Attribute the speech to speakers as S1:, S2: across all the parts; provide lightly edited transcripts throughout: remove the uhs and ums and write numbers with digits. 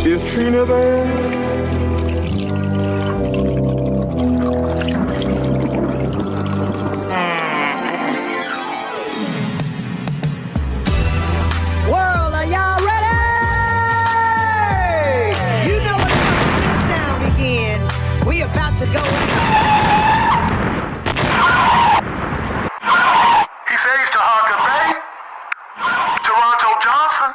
S1: Is Trina there?
S2: World, are y'all ready? You know what's up when this sound begin. We about to go.
S3: He says to Harker Bay, Toronto Johnson.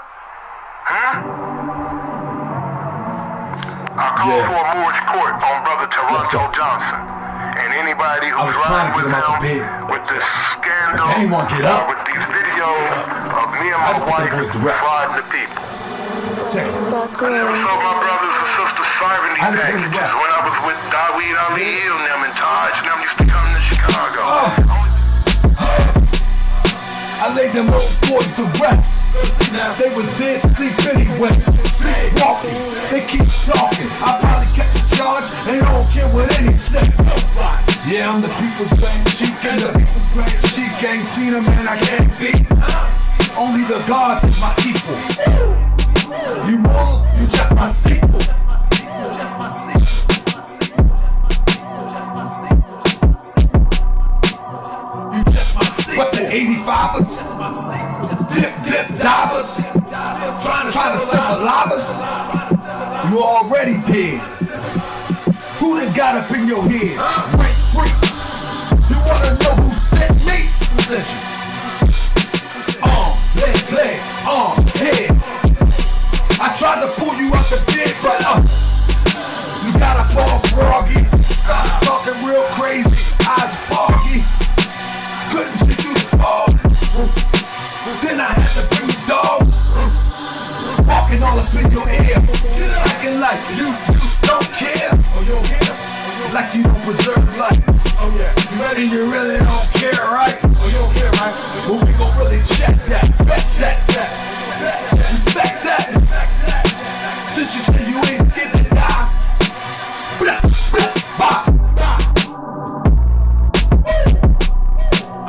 S3: I call for a Moorish court on brother Toronto Johnson and anybody who's riding with him with this scandal with these videos of me and my wife frauding the people. I never saw my brothers and sisters serving these packages when I was with Daweed Ali and them and Taj and them used to come to Chicago.
S4: I laid them old boys to rest. They was dead sleep anyway. Sleepwalking, they keep talking. I probably kept the charge and I don't care what any say. Yeah, I'm the people's grand chief and the people's grand chief. Ain't seen a man I can't beat. Only the gods is my equal. You mortals, you just my sequel. What the 85ers? Dip divers? Trying to symbolize us? You already dead. Who done got up in your head? Rank free. You wanna know who sent me? Who sent you? Leg, head. I tried to pull you out the bed, but you got a ball froggy. Stop talking real crazy, eyes foggy. Couldn't see through the fog. Then I had to bring the dogs. Walking all up in your ear. Acting like you don't care. Oh, you don't care? Like you don't preserve life. Oh yeah. And you really don't care, right? Oh, you don't care, right? Well, we gon' really check that. Bet that. Respect that. Since you said you ain't scared to die.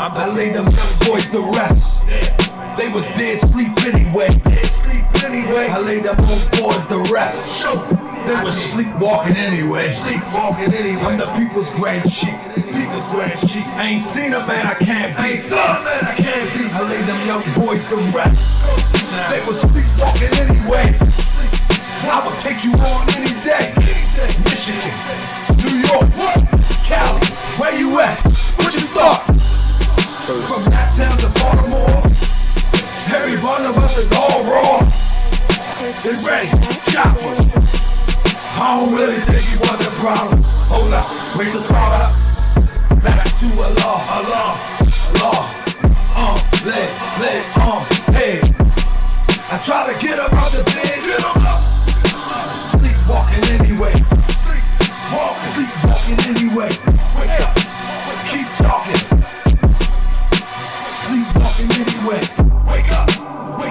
S4: I laid them young boys to rest. They was dead sleep anyway. I laid them old boys to rest. They was sleepwalking anyway. I'm the people's grand chief. I ain't seen a man I can't beat. I laid them young boys to rest. They was sleepwalking anyway. I would take you on any day. Michigan, New York, Cali, where you at? What you thought? From that town to Baltimore, Harry Barnabas is all raw. It's ready, choppers. I don't really think he was the problem. Hold up, wait the thought up. Back to Allah. Leg, head. I try to get up out the bed. Sleepwalking anyway. Sleepwalking anyway. Wake up, keep talking. Sleepwalking anyway. Wake up.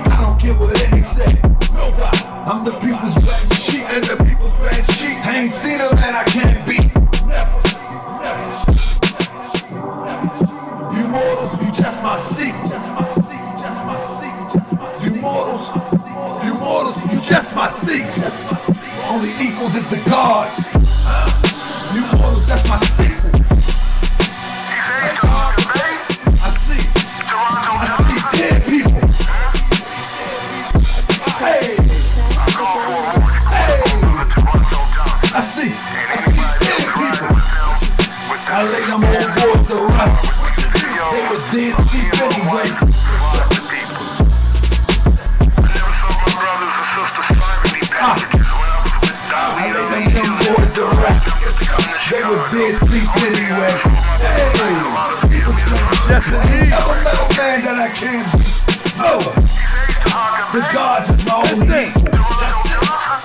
S4: I don't care what any say. Nobody. I'm the people's grand sheep and the people's grand sheep. I ain't seen a man I can't beat. Never. You mortals, you just my sequel. You mortals, you just my sequel. Only equals is the gods. You mortals, that's my sequel.
S3: He says to Harker Bay,
S4: I see dead people. Hey, I see dead people. I lay them old boys to rest. They was dead sleep anyway.
S3: I never saw my brothers and sisters serving these packages when I was with Daweed
S4: I lay
S3: Ali.
S4: them young boys to rest. They was dead sleep anyway. Never met a man that I can't beat. No. The gods is my only equal.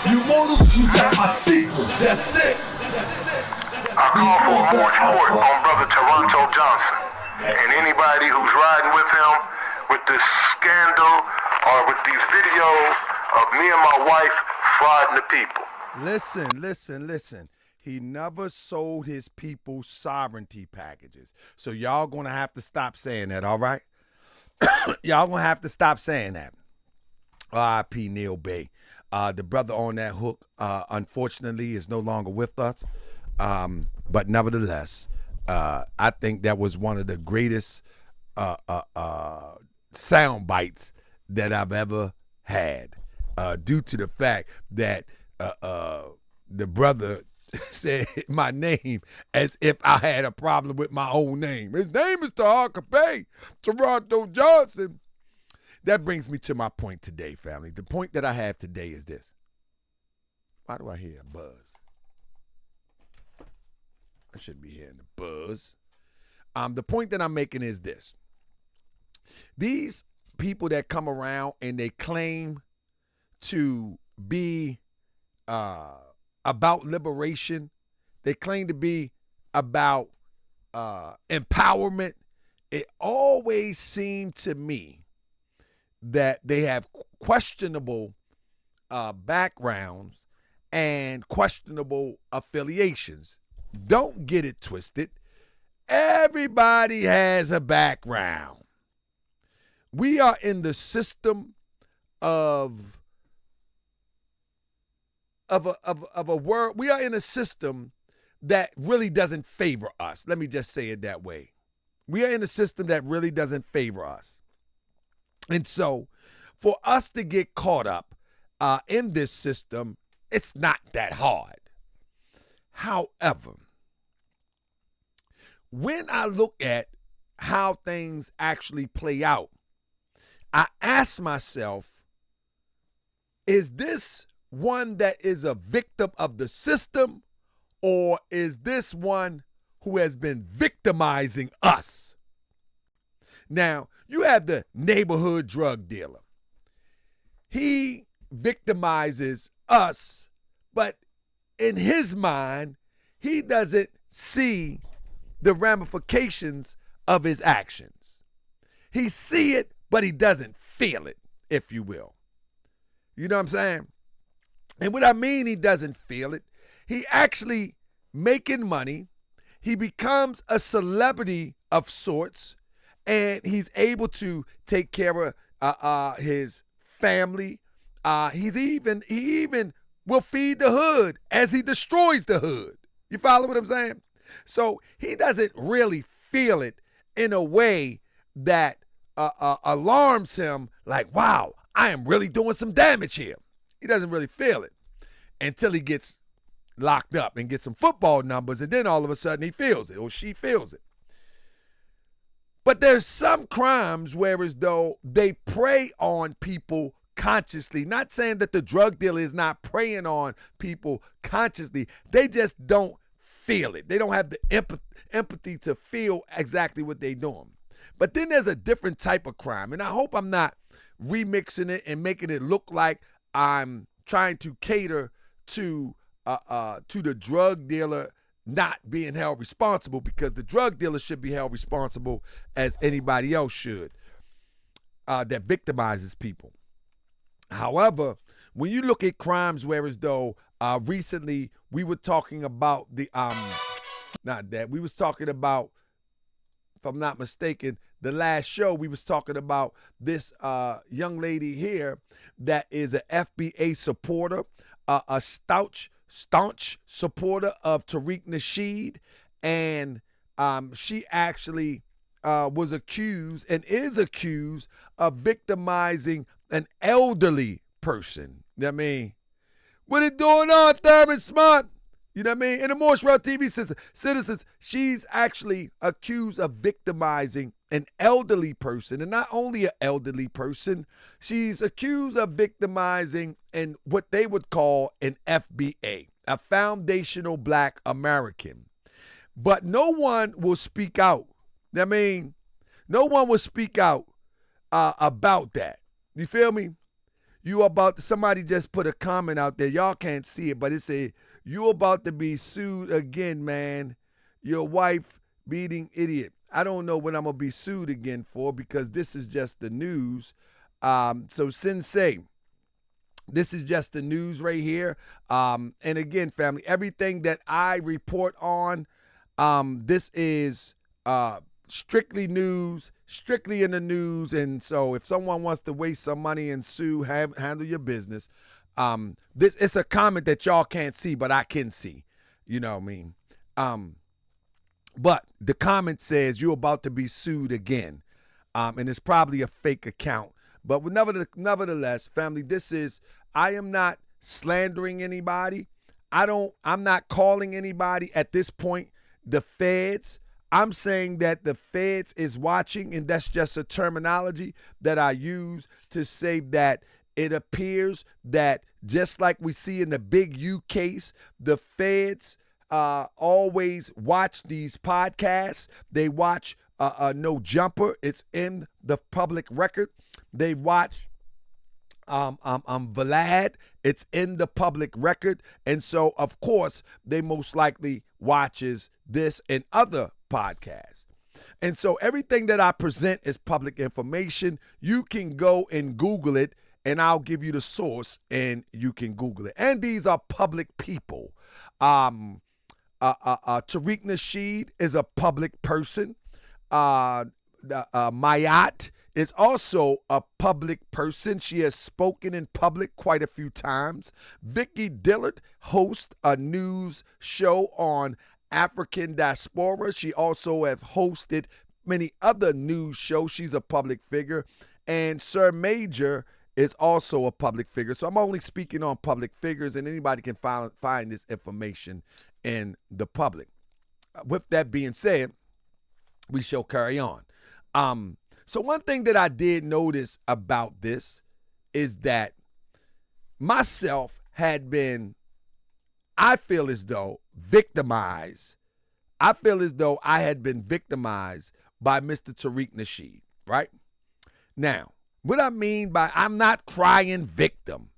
S4: You mortals, you just my sequel. That's it.
S3: I call for a Moorish court on brother Toronto Johnson and anybody who's riding with him with this scandal or with these videos of me and my wife frauding the people.
S5: Listen. He never sold his people sovereignty packages. So y'all gonna have to stop saying that, all right? Y'all gonna have to stop saying that. R.I.P. Neil Bay. The brother on that hook, unfortunately, is no longer with us. But nevertheless, I think that was one of the greatest sound bites that I've ever had, due to the fact that the brother said my name as if I had a problem with my own name. His name is Tariq Toronto Johnson. That brings me to my point today, family. The point that I have today is this. Why do I hear a buzz? I shouldn't be hearing a buzz. The point that I'm making is this. These people that come around and they claim to be about liberation, they claim to be about empowerment, it always seemed to me that they have questionable backgrounds and questionable affiliations. Don't get it twisted. Everybody has a background. We are in the system of a world. We are in a system that really doesn't favor us. Let me just say it that way. We are in a system that really doesn't favor us. And so for us to get caught up in this system, it's not that hard. However, when I look at how things actually play out, I ask myself, is this one that is a victim of the system, or is this one who has been victimizing us? Now, you have the neighborhood drug dealer. He victimizes us, but in his mind, he doesn't see the ramifications of his actions. He see it, but he doesn't feel it, if you will. You know what I'm saying? And what I mean he doesn't feel it, he actually making money. He becomes a celebrity of sorts, and he's able to take care of his family. He even will feed the hood as he destroys the hood. You follow what I'm saying? So he doesn't really feel it in a way that alarms him like, wow, I am really doing some damage here. He doesn't really feel it until he gets locked up and gets some football numbers, and then all of a sudden he feels it or she feels it. But there's some crimes where as though they prey on people consciously. Not saying that the drug dealer is not preying on people consciously. They just don't feel it. They don't have the empathy to feel exactly what they're doing. But then there's a different type of crime, and I hope I'm not remixing it and making it look like I'm trying to cater to the drug dealer not being held responsible, because the drug dealer should be held responsible as anybody else should that victimizes people. However, when you look at crimes where as though recently we were talking about the we was talking about, if I'm not mistaken, the last show we was talking about this young lady here that is an FBA supporter, a staunch supporter of Tariq Nasheed, and she actually was accused and is accused of victimizing an elderly person. You know what I mean? What it doing on, Thurman Smart? You know what I mean? In the Moorish World TV citizens, she's actually accused of victimizing an elderly person. And not only an elderly person, she's accused of victimizing in what they would call an FBA, a foundational Black American. But no one will speak out. I mean, no one will speak out about that. You feel me? Somebody just put a comment out there. Y'all can't see it, but it said, "You about to be sued again, man. Your wife beating idiot." I don't know what I'm going to be sued again for, because this is just the news. So Sensei, this is just the news right here. And again, family, everything that I report on, this is strictly news, strictly in the news. And so if someone wants to waste some money and sue, handle your business. This it's a comment that y'all can't see, but I can see. You know what I mean? But the comment says you're about to be sued again. And it's probably a fake account. But nevertheless, family, I am not slandering anybody. I'm not calling anybody at this point the feds. I'm saying that the feds is watching, and that's just a terminology that I use to say that it appears that just like we see in the Big U case, the feds always watch these podcasts. They watch No Jumper. It's in the public record. They watch Vlad. It's in the public record. And so, of course, they most likely watches this and other podcasts. And so everything that I present is public information. You can go and Google it, and I'll give you the source, and you can Google it. And these are public people. Tariq Nasheed is a public person. Maat is also a public person. She has spoken in public quite a few times. Vicky Dillard hosts a news show on African diaspora. She also has hosted many other news shows. She's a public figure. And Sir Maejor is also a public figure. So I'm only speaking on public figures, and anybody can find this information in the public. With that being said, we shall carry on. So one thing that I did notice about this is that myself had been, I feel as though, victimized. I feel as though I had been victimized by Mr. Tariq Nasheed, right? Now, what I mean by I'm not crying victim.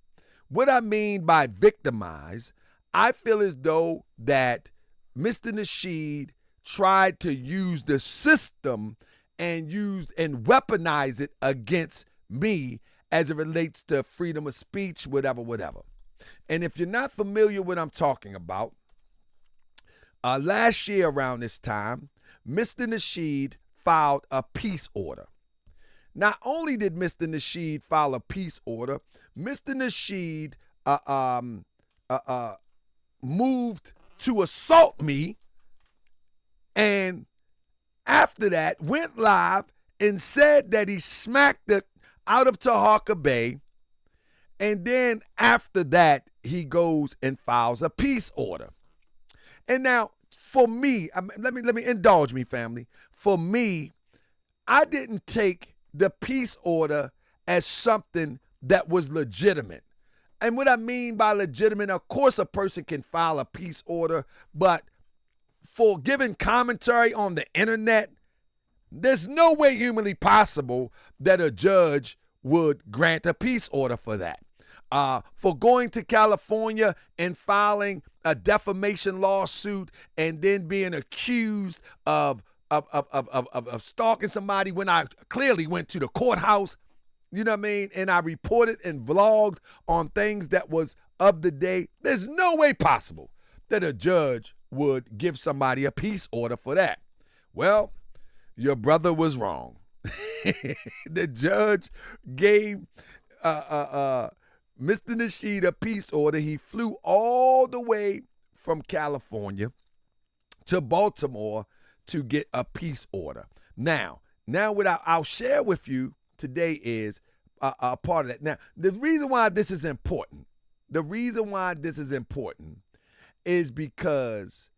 S5: What I mean by victimized, I feel as though that Mr. Nasheed tried to use the system and weaponize it against me as it relates to freedom of speech, whatever. And if you're not familiar with what I'm talking about, last year around this time, Mr. Nasheed filed a peace order. Not only did Mr. Nasheed file a peace order, Mr. Nasheed moved to assault me, and after that went live and said that he smacked it out of Tahaka Bay. And then after that, he goes and files a peace order. And now, for me, let me indulge me, family. For me, I didn't take the peace order as something that was legitimate. And what I mean by legitimate, of course, a person can file a peace order, but for giving commentary on the internet, there's no way humanly possible that a judge would grant a peace order for that. For going to California and filing a defamation lawsuit and then being accused of stalking somebody when I clearly went to the courthouse, you know what I mean? And I reported and vlogged on things that was of the day. There's no way possible that a judge would give somebody a peace order for that. Well, your brother was wrong. The judge gave Mr. Nasheed a peace order. He flew all the way from California to Baltimore to get a peace order. Now what I'll share with you today is a part of that. Now, the reason why this is important, is because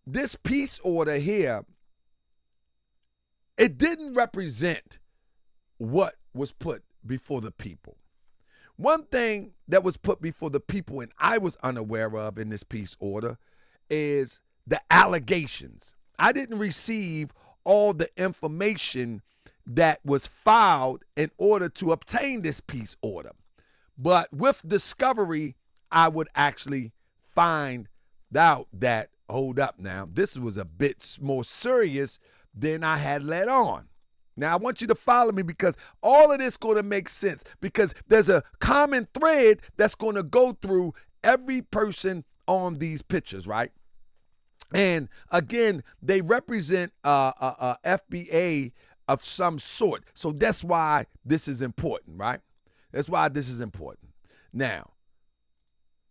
S5: this peace order here, it didn't represent what was put before the people. One thing that was put before the people and I was unaware of in this peace order is the allegations. I didn't receive all the information that was filed in order to obtain this peace order. But with discovery, I would actually find out that, hold up now, this was a bit more serious than I had let on. Now, I want you to follow me because all of this is going to make sense because there's a common thread that's going to go through every person on these pictures, right? And again, they represent a FBA of some sort. So that's why this is important, right? That's why this is important. Now,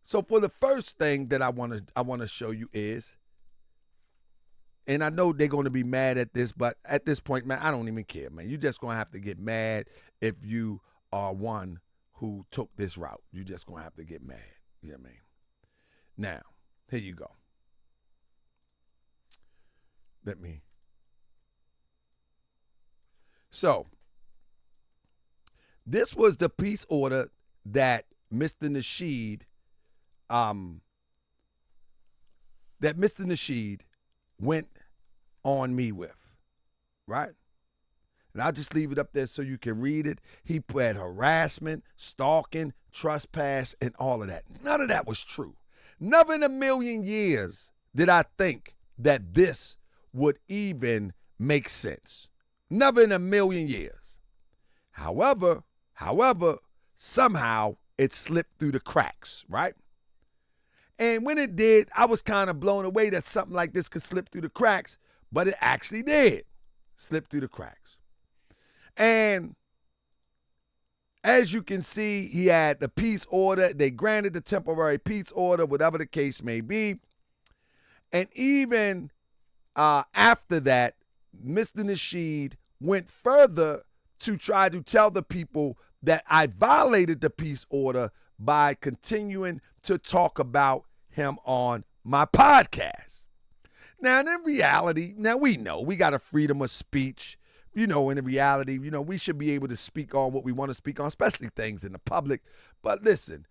S5: so for the first thing that I want to show you is, and I know they're going to be mad at this, but at this point, man, I don't even care, man. You're just going to have to get mad if you are one who took this route. You're just going to have to get mad. You know what I mean? Now, here you go. So, this was the peace order that Mr. Nasheed, went on me with, right? And I'll just leave it up there so you can read it. He put harassment, stalking, trespass, and all of that. None of that was true. Never in a million years did I think that this would even make sense. Never in a million years. However, somehow it slipped through the cracks, right? And when it did, I was kind of blown away that something like this could slip through the cracks, but it actually did slip through the cracks. And as you can see, he had the peace order. They granted the temporary peace order, whatever the case may be. And even after that, Mr. Nasheed went further to try to tell the people that I violated the peace order by continuing to talk about him on my podcast. Now, in reality, we know we got a freedom of speech. In reality, we should be able to speak on what we want to speak on, especially things in the public. But listen,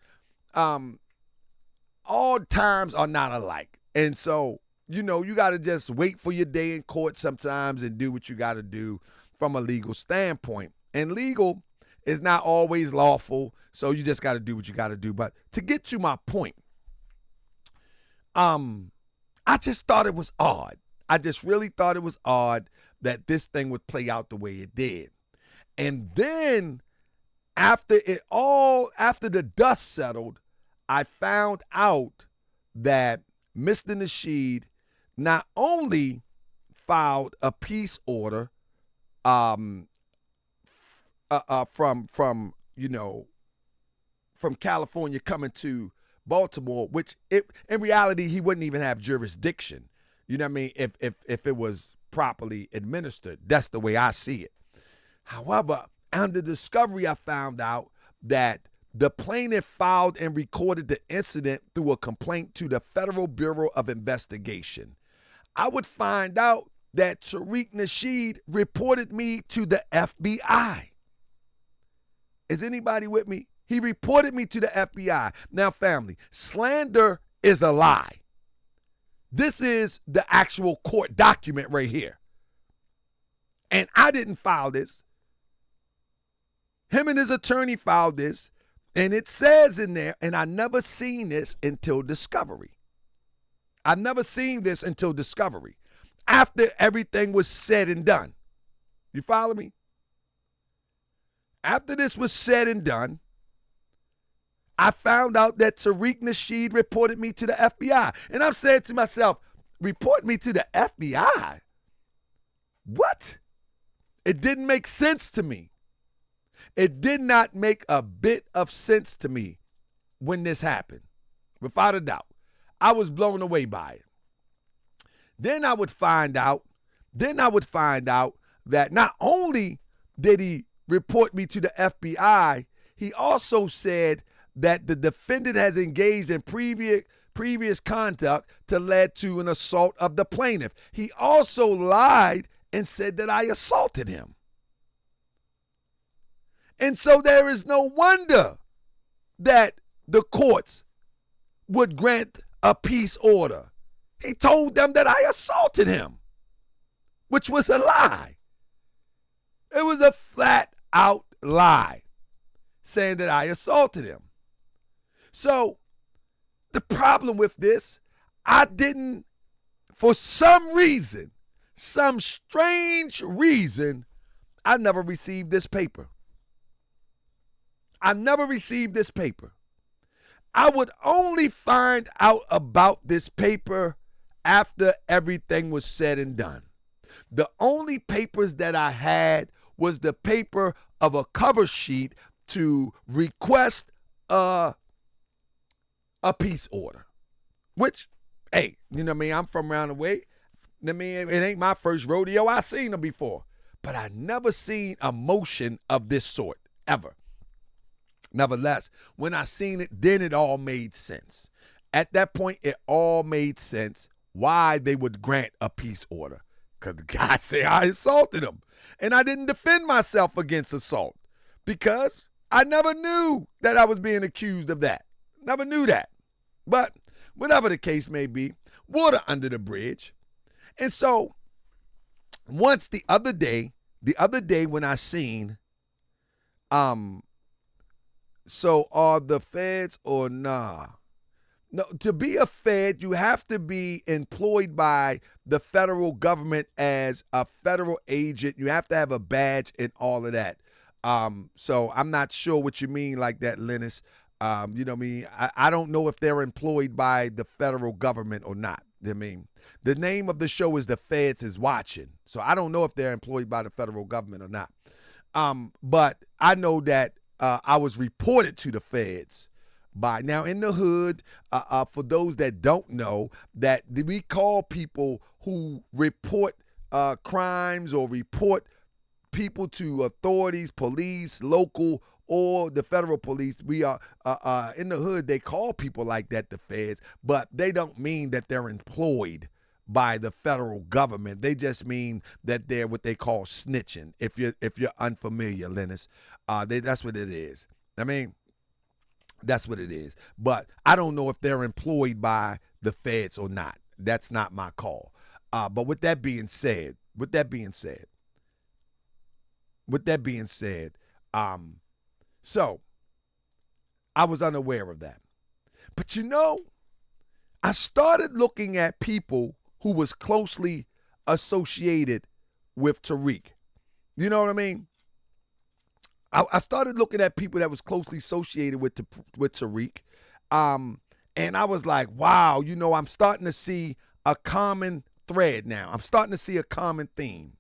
S5: all times are not alike. And so, you got to just wait for your day in court sometimes and do what you got to do from a legal standpoint. And legal is not always lawful, so you just got to do what you got to do. But to get to my point, I just thought it was odd. I just really thought it was odd that this thing would play out the way it did. And then after the dust settled, I found out that Mr. Nasheed not only filed a peace order from California coming to Baltimore, which in reality he wouldn't even have jurisdiction. You know what I mean? If it was properly administered. That's the way I see it. However, under discovery, I found out that the plaintiff filed and recorded the incident through a complaint to the Federal Bureau of Investigation. I would find out that Tariq Nasheed reported me to the FBI. Is anybody with me? He reported me to the FBI. Now, family, slander is a lie. This is the actual court document right here. And I didn't file this. Him and his attorney filed this. And it says in there, and I never seen this until discovery. I never seen this until discovery. After everything was said and done. You follow me? After this was said and done, I found out that Tariq Nasheed reported me to the FBI. And I'm saying to myself, report me to the FBI? What? It didn't make sense to me. It did not make a bit of sense to me when this happened. Without a doubt. I was blown away by it. Then I would find out that not only did he report me to the FBI, he also said that the defendant has engaged in previous conduct to lead to an assault of the plaintiff. He also lied and said that I assaulted him. And so there is no wonder that the courts would grant a peace order. He told them that I assaulted him, which was a lie. It was a flat out lie, saying that I assaulted him. So the problem with this, I didn't, for some reason, some strange reason, I never received this paper. I never received this paper. I would only find out about this paper after everything was said and done. The only papers that I had was the paper of a cover sheet to request a a peace order, which, hey, you know what I mean? I'm from around the way. I mean, it ain't my first rodeo. I seen them before, but I never seen a motion of this sort ever. Nevertheless, when I seen it, then it all made sense. At that point, it all made sense why they would grant a peace order. Because the guy said I assaulted him. And I didn't defend myself against assault because I never knew that I was being accused of that. Never knew that. But whatever the case may be, water under the bridge. And so once the other day when I seen, so are the feds or nah? No, to be a Fed, you have to be employed by the federal government as a federal agent. You have to have a badge and all of that. So I'm not sure what you mean like that, Linus. You know what I mean? I don't know if they're employed by the federal government or not. I mean, the name of the show is The Feds is Watching. So I don't know if they're employed by the federal government or not. But I know that I was reported to the feds. By now in the hood, for those that don't know, that we call people who report crimes or report people to authorities, police, local, or the federal police. We are in the hood. They call people like that the feds, but they don't mean that they're employed by the federal government. They just mean that they're what they call snitching. If you're unfamiliar, Linus, that's what it is. I mean. That's what it is. But I don't know if they're employed by the feds or not. That's not my call. But with that being said, so I was unaware of that. But you know, I started looking at people who was closely associated with Tariq. You know what I mean? I started looking at people that was closely associated with Tariq, and I was like, wow, you know, I'm starting to see a common thread now. I'm starting to see a common theme.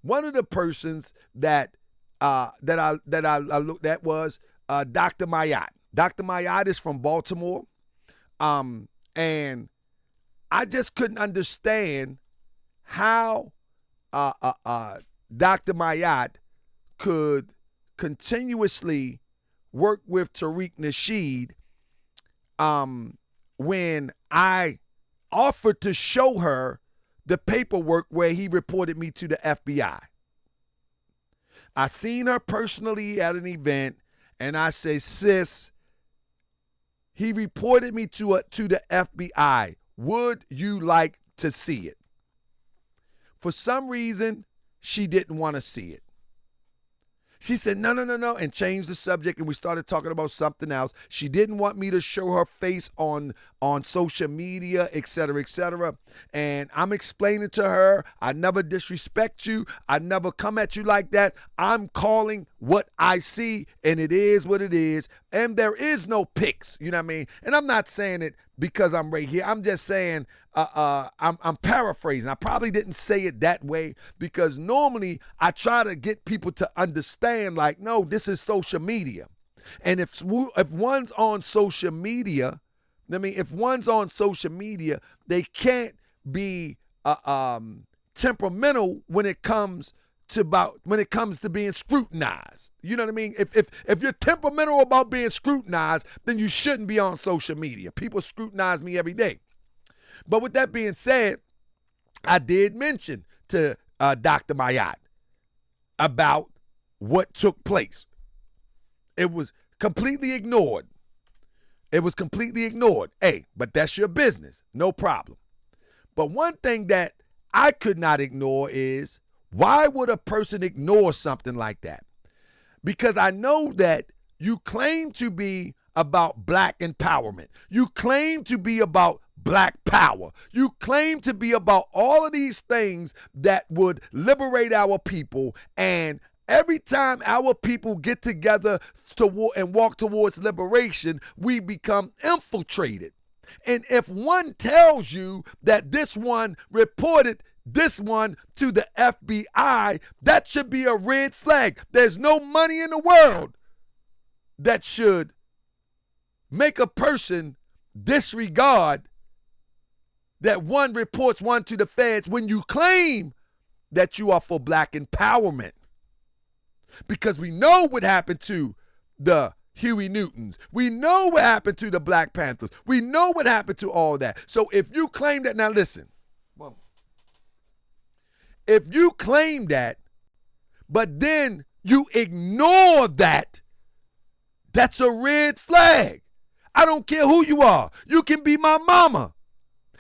S5: One of the persons that I looked at was Dr. Maejor. Dr. Maejor is from Baltimore, and I just couldn't understand how Dr. Maejor could continuously work with Tariq Nasheed when I offered to show her the paperwork where he reported me to the FBI. I seen her personally at an event, and I say, sis, he reported me to the FBI. Would you like to see it? For some reason, she didn't want to see it. She said, no, and changed the subject, and we started talking about something else. She didn't want me to show her face on social media, et cetera, and I'm explaining to her, I never disrespect you. I never come at you like that. I'm calling what I see, and it is what it is, and there is no pics, you know what I mean? And I'm not saying it because I'm right here. I'm just saying, I'm paraphrasing. I probably didn't say it that way because normally I try to get people to understand, like, no, this is social media. And if one's on social media, they can't be temperamental when it comes to being scrutinized. You know what I mean? If you're temperamental about being scrutinized, then you shouldn't be on social media. People scrutinize me every day. But with that being said, I did mention to Dr. Maejor about what took place. It was completely ignored. Hey, but that's your business. No problem. But one thing that I could not ignore is, why would a person ignore something like that? Because I know that you claim to be about black empowerment. You claim to be about black power. You claim to be about all of these things that would liberate our people. And every time our people get together and walk towards liberation, we become infiltrated. And if one tells you that this one reported this one to the FBI, that should be a red flag. There's no money in the world that should make a person disregard that one reports one to the feds when you claim that you are for black empowerment. Because we know what happened to the Huey Newtons. We know what happened to the Black Panthers. We know what happened to all that. So if you claim that, now listen, if you claim that, but then you ignore that, that's a red flag. I don't care who you are. You can be my mama.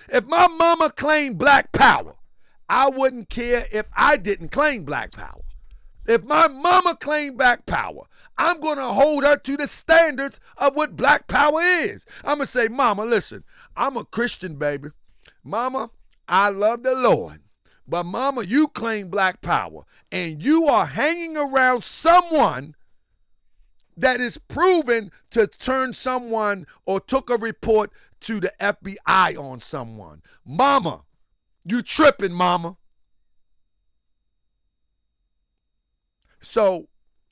S5: If my mama claimed black power, I wouldn't care if I didn't claim black power. If my mama claimed black power, I'm going to hold her to the standards of what black power is. I'm going to say, mama, listen, I'm a Christian, baby. Mama, I love the Lord. But mama, you claim black power, and you are hanging around someone that is proven to turn someone or took a report to the FBI on someone. Mama, you tripping, mama. So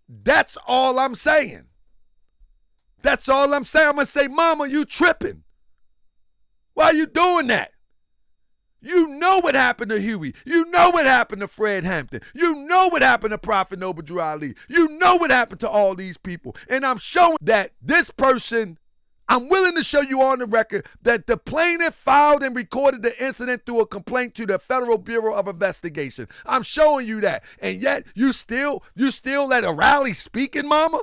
S5: that's all I'm saying. That's all I'm saying. I'm going to say, mama, you tripping. Why are you doing that? You know what happened to Huey. You know what happened to Fred Hampton. You know what happened to Prophet Noble Drew Ali. You know what happened to all these people. And I'm showing that this person, I'm willing to show you on the record that the plaintiff filed and recorded the incident through a complaint to the Federal Bureau of Investigation. I'm showing you that. And yet you still at a rally speaking, mama?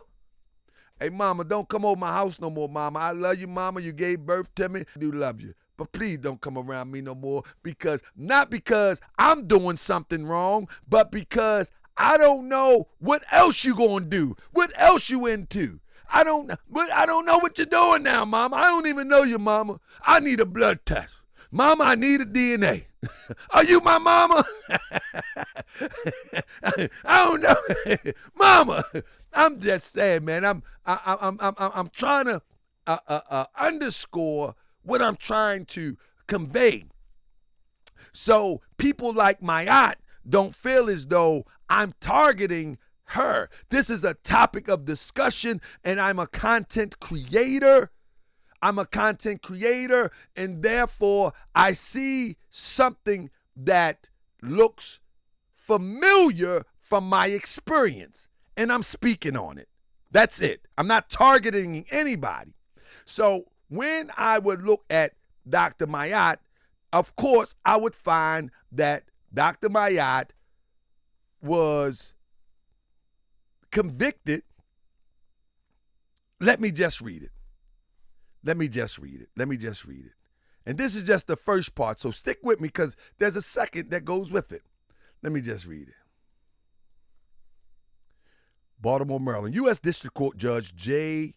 S5: Hey, mama, don't come over my house no more, mama. I love you, mama. You gave birth to me. I do love you. But please don't come around me no more, not because I'm doing something wrong, but because I don't know what else you gonna do, what else you into. I don't know what you're doing now, mama. I don't even know you, mama. I need a blood test. Mama, I need a DNA. Are you my mama? I don't know. Mama, I'm just saying, man, I'm trying to underscore what I'm trying to convey. So people like Maat don't feel as though I'm targeting her. This is a topic of discussion, and I'm a content creator. And therefore I see something that looks familiar from my experience, and I'm speaking on it. That's it. I'm not targeting anybody. So when I would look at Dr. Maat, of course, I would find that Dr. Maat was convicted. Let me just read it. And this is just the first part, so stick with me because there's a second that goes with it. Let me just read it. Baltimore, Maryland. U.S. District Court Judge J.K.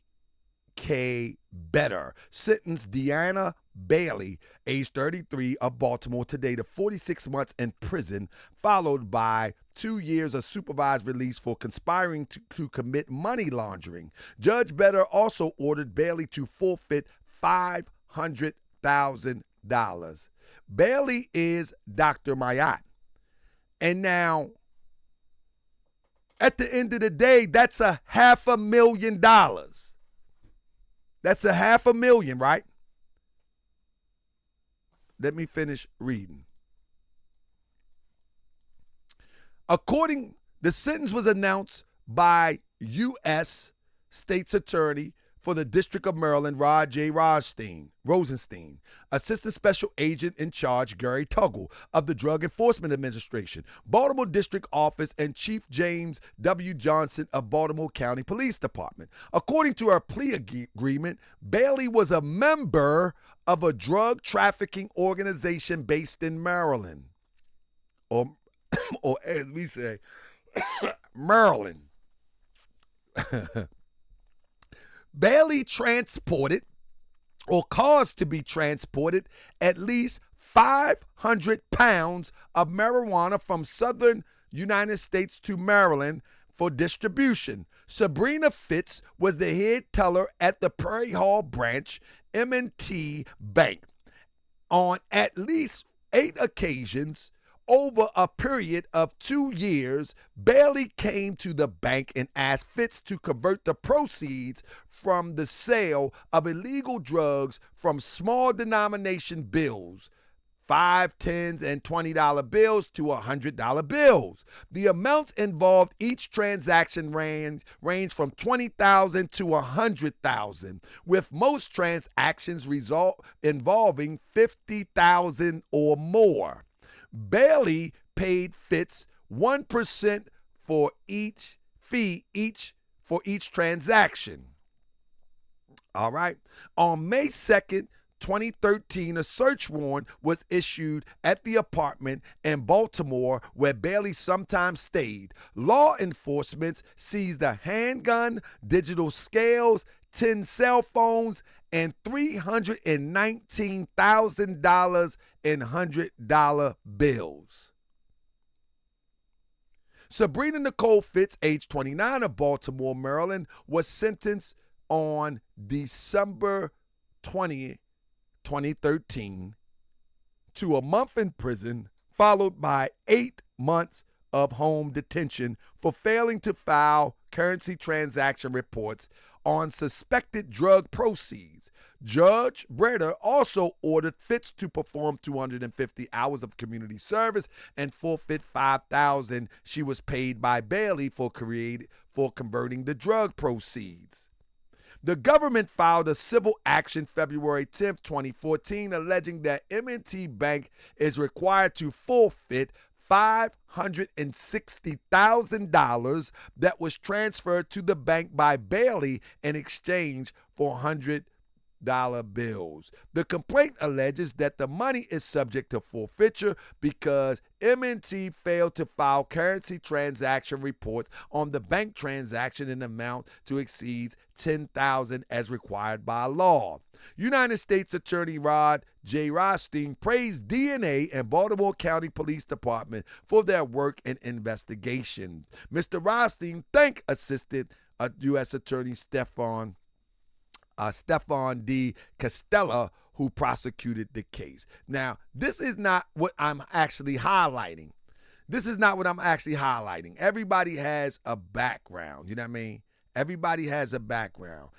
S5: Better sentenced Deanna Bailey, age 33, of Baltimore today to 46 months in prison, followed by 2 years of supervised release for conspiring to commit money laundering. Judge Better also ordered Bailey to forfeit $500,000. Bailey is Dr. Maat. And now, at the end of the day, that's $500,000. That's $500,000, right? Let me finish reading. The sentence was announced by U.S. State's Attorney for the District of Maryland, Rod J. Rosenstein, Assistant Special Agent in Charge, Gary Tuggle of the Drug Enforcement Administration, Baltimore District Office, and Chief James W. Johnson of Baltimore County Police Department. According to her plea agreement, Bailey was a member of a drug trafficking organization based in Maryland, or as we say, Maryland. Bailey transported or caused to be transported at least 500 pounds of marijuana from southern United States to Maryland for distribution. Sabrina Fitz was the head teller at the Prairie Hall branch M&T Bank. On at least 8 occasions over a period of 2 years, Bailey came to the bank and asked Fitz to convert the proceeds from the sale of illegal drugs from small denomination bills, $5, $10, and $20 bills to $100 bills. The amounts involved each transaction range from $20,000 to $100,000, with most transactions involving $50,000 or more. Bailey paid Fitz 1% for each transaction. All right. On May 2nd, 2013, a search warrant was issued at the apartment in Baltimore where Bailey sometimes stayed. Law enforcement seized a handgun, digital scales, 10 cell phones, and $319,000 in $100 bills. Sabrina Nicole Fitz, age 29, of Baltimore, Maryland, was sentenced on December 20th, 2013 to a month in prison, followed by 8 months of home detention for failing to file currency transaction reports on suspected drug proceeds. Judge Breder also ordered Fitz to perform 250 hours of community service and forfeit $5,000 she was paid by Bailey for converting the drug proceeds. The government filed a civil action February 10, 2014, alleging that M&T Bank is required to forfeit $560,000 that was transferred to the bank by Bailey in exchange for $100 bills. The complaint alleges that the money is subject to forfeiture because M&T failed to file currency transaction reports on the bank transaction in amount to exceed $10,000 as required by law. United States Attorney Rod J. Rothstein praised DNA and Baltimore County Police Department for their work and investigation. Mr. Rothstein thanked Assistant U.S. Attorney Stefan D. Castella, who prosecuted the case. Now, this is not what I'm actually highlighting. Everybody has a background, you know what I mean? Everybody has a background.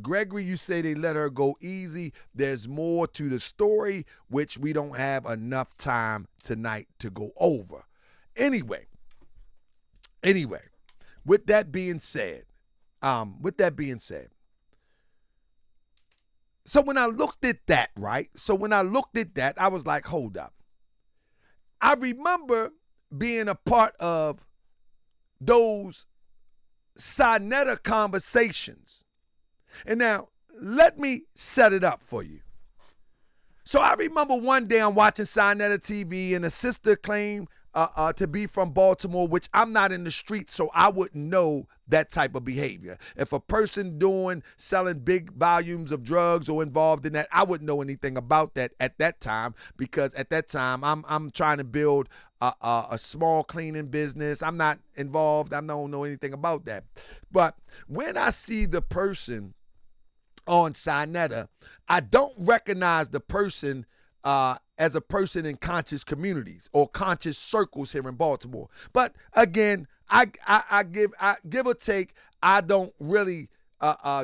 S5: Gregory, you say they let her go easy. There's more to the story, which we don't have enough time tonight to go over. Anyway, with that being said, so when I looked at that, right? I was like, hold up. I remember being a part of those Sinetta conversations. And now, let me set it up for you. So I remember one day I'm watching Sinetta TV and a sister claimed to be from Baltimore, which I'm not in the streets, so I wouldn't know that type of behavior. If a person selling big volumes of drugs or involved in that, I wouldn't know anything about that at that time, because at that time I'm trying to build a small cleaning business. I'm not involved. I don't know anything about that. But when I see the person on Sinetta, I don't recognize the person as a person in conscious communities or conscious circles here in Baltimore. But again, I give or take, I don't really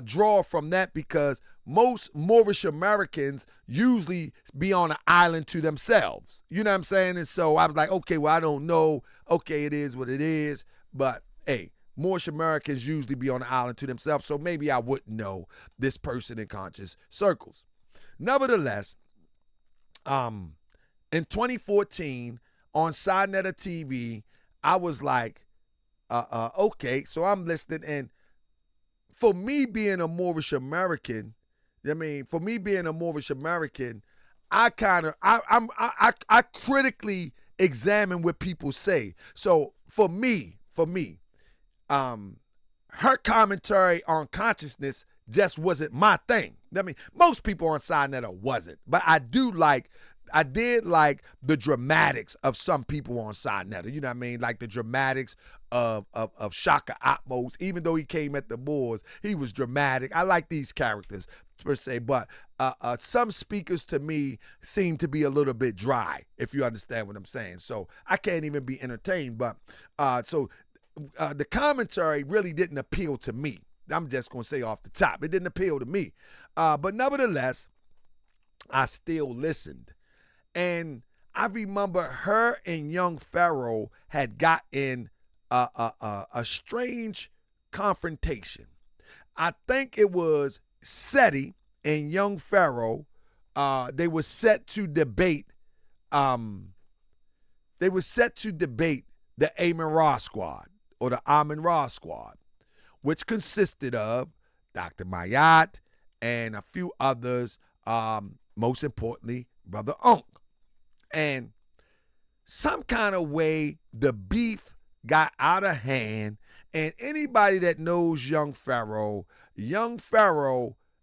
S5: draw from that, because most Moorish Americans usually be on an island to themselves. You know what I'm saying? And so I was like, okay, well, I don't know. Okay, it is what it is. But hey, Moorish Americans usually be on an island to themselves, so maybe I wouldn't know this person in conscious circles. Nevertheless, in 2014 on Sinetta TV, I was like, okay, so I'm listening, and for me being a Moorish American, I critically examine what people say. So for me, her commentary on consciousness just wasn't my thing. I mean, most people on Sinetta wasn't, but I did like the dramatics of some people on Sinetta. You know what I mean? Like the dramatics of Shaka Atmos. Even though he came at the Moors, he was dramatic. I like these characters. per se, but some speakers to me seem to be a little bit dry, if you understand what I'm saying. So I can't even be entertained. But the commentary really didn't appeal to me. I'm just going to say off the top, it didn't appeal to me. But nevertheless, I still listened. And I remember her and young Pharaoh had got in a strange confrontation. I think it was Seti and young Pharaoh. They were set to debate. They were set to debate the Amin-Ra squad or the Amin-Ra squad, which consisted of Dr. Maat and a few others. Most importantly, Brother Unk. And some kind of way the beef got out of hand, and anybody that knows young Pharaoh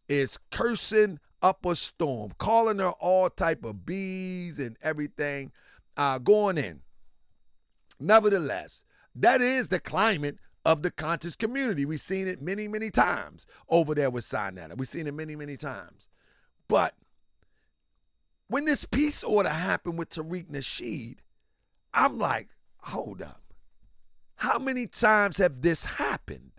S5: is cursing up a storm, calling her all type of bees and everything going in. Nevertheless, that is the climate of the conscious community. We've seen it many, many times over there with Sinetta. We've seen it many, many times. But when this peace order happened with Tariq Nasheed, I'm like, hold up. How many times have this happened?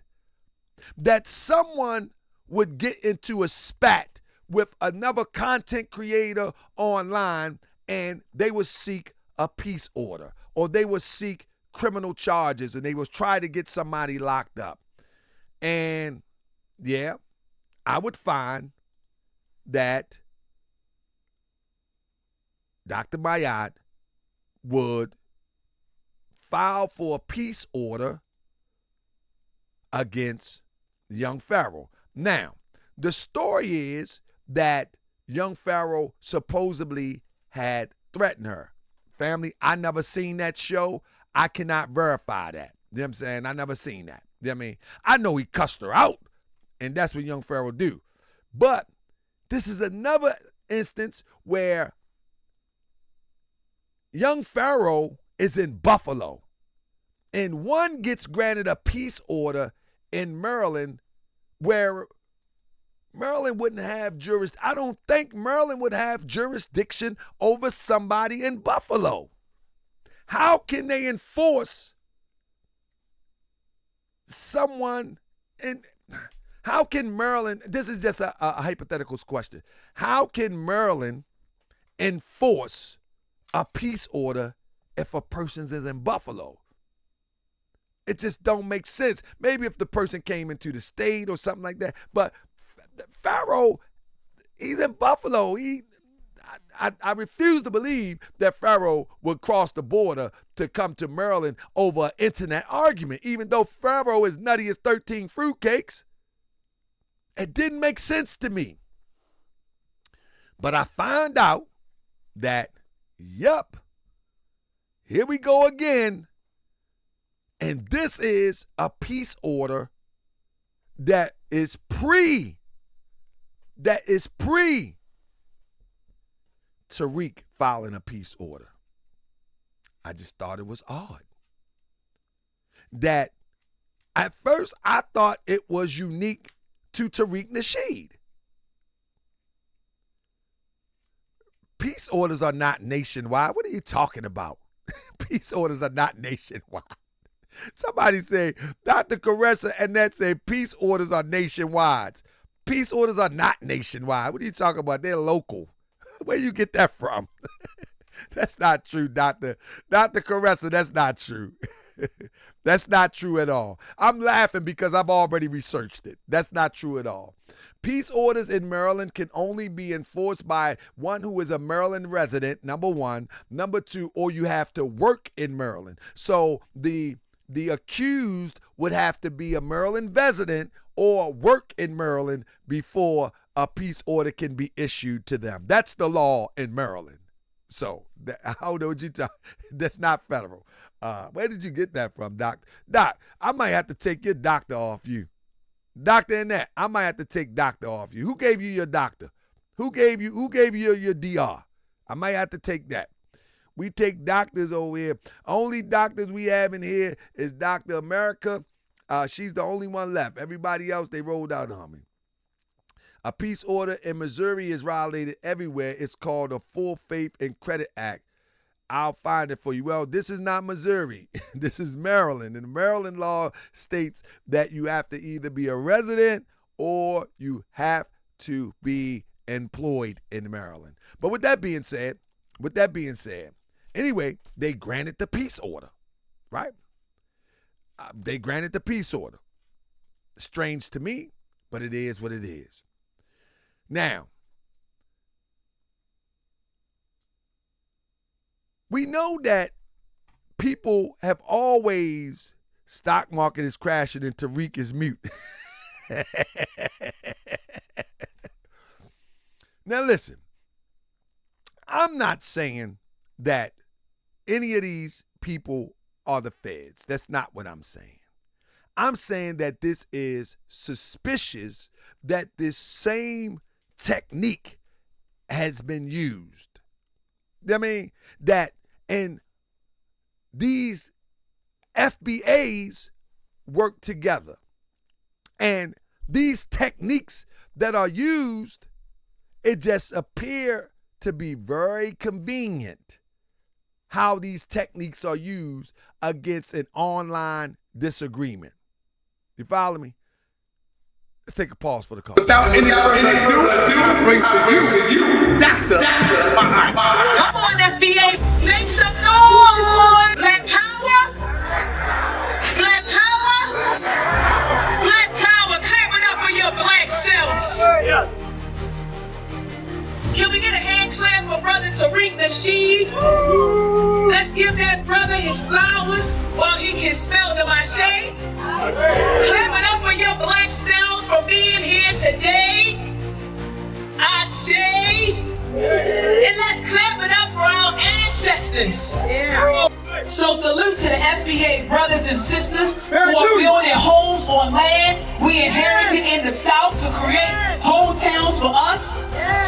S5: That someone would get into a spat with another content creator online and they would seek a peace order, or they would seek criminal charges, and they would try to get somebody locked up. And yeah, I would find that Dr. Maejor would file for a peace order against young Pharaoh. Now, the story is that young Pharaoh supposedly had threatened her. Family, I never seen that show. I cannot verify that. You know what I'm saying? I never seen that. You know what I mean? I know he cussed her out, and that's what young Pharaoh do. But this is another instance where young Pharaoh is in Buffalo, and one gets granted a peace order in Maryland where Maryland wouldn't have jurisdiction. I don't think Maryland would have jurisdiction over somebody in Buffalo. How can they enforce someone in, how can Maryland, this is just a hypothetical question. How can Maryland enforce a peace order if a person is in Buffalo? It just don't make sense. Maybe if the person came into the state or something like that. But Pharaoh, he's in Buffalo. I refuse to believe that Pharaoh would cross the border to come to Maryland over an internet argument, even though Pharaoh is nutty as 13 fruitcakes. It didn't make sense to me. But I found out that, yep, here we go again. And this is a peace order that is pre Tariq filing a peace order. I just thought it was odd. That at first I thought it was unique to Tariq Nasheed. Peace orders are not nationwide. What are you talking about? Peace orders are not nationwide. Somebody say, Dr. Caressa and that say peace orders are nationwide. Peace orders are not nationwide. What are you talking about? They're local. Where you get that from? That's not true, Dr. Caressa. That's not true. That's not true at all. I'm laughing because I've already researched it. That's not true at all. Peace orders in Maryland can only be enforced by one who is a Maryland resident, number one. Number two, or you have to work in Maryland. So the accused would have to be a Maryland resident or work in Maryland before a peace order can be issued to them. That's the law in Maryland. So how would you talk? That's not federal. Where did you get that from, Doc? Doc, I might have to take your doctor off you. Doctor in that, I might have to take doctor off you. Who gave you your doctor? Who gave you your DR? I might have to take that. We take doctors over here. Only doctors we have in here is Dr. America. She's the only one left. Everybody else, they rolled out on me. A peace order in Missouri is violated everywhere. It's called the Full Faith and Credit Act. I'll find it for you. Well, this is not Missouri. This is Maryland. And Maryland law states that you have to either be a resident or you have to be employed in Maryland. But with that being said, anyway, they granted the peace order, right? They granted the peace order. Strange to me, but it is what it is. Now, we know that people have always, stock market is crashing and Tariq is mute. Now listen, I'm not saying that any of these people are the feds. That's not what I'm saying. I'm saying that this is suspicious that this same technique has been used. I mean, that and these FBAs work together. And these techniques that are used, it just appear to be very convenient how these techniques are used against an online disagreement. You follow me? Let's take a pause for the call.
S4: Without any further ado, I bring to you, Dr.
S1: Come on, FBA, make some noise! Black power! Black power! Black power, clap it up for your black selves! Can we get a hand clap for Brother Tariq Nasheed? Let's give that brother his flowers while he can smell the Maejor. Clap it up for your black selves for being here today. Ashe. And let's clap it up for our ancestors. So salute to the FBA brothers and sisters who are building homes on land we inherited in the South to create hometowns for us.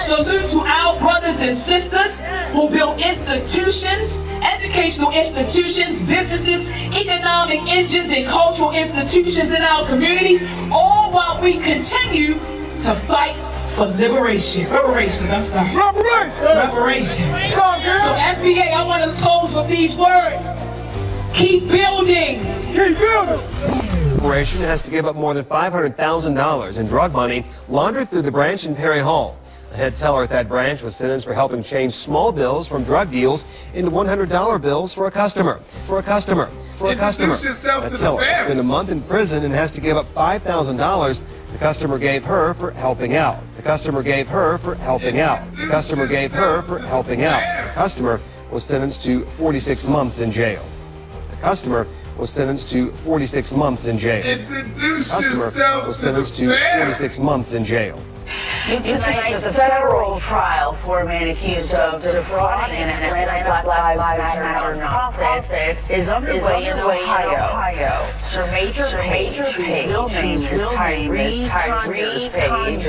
S1: Salute to our brothers and sisters who build institutions, educational institutions, businesses, economic engines, and cultural institutions in our communities, all while we continue to fight for liberation. Reparations. So FBA, I want to close with these words. Keep building. Keep building.
S6: The corporation has to give up more than $500,000 in drug money laundered through the branch in Perry Hall. The head teller at that branch was sentenced for helping change small bills from drug deals into $100 bills for a customer. That teller spent a month in prison and has to give up $5,000 the customer gave her for helping out. The customer was sentenced to 46 months in jail.
S7: Tonight, the federal trial for a man accused of defrauding an Atlanta Black Lives Matter nonprofit is underway in Ohio. Sir Maejor Page, whose real name is Tariq Page,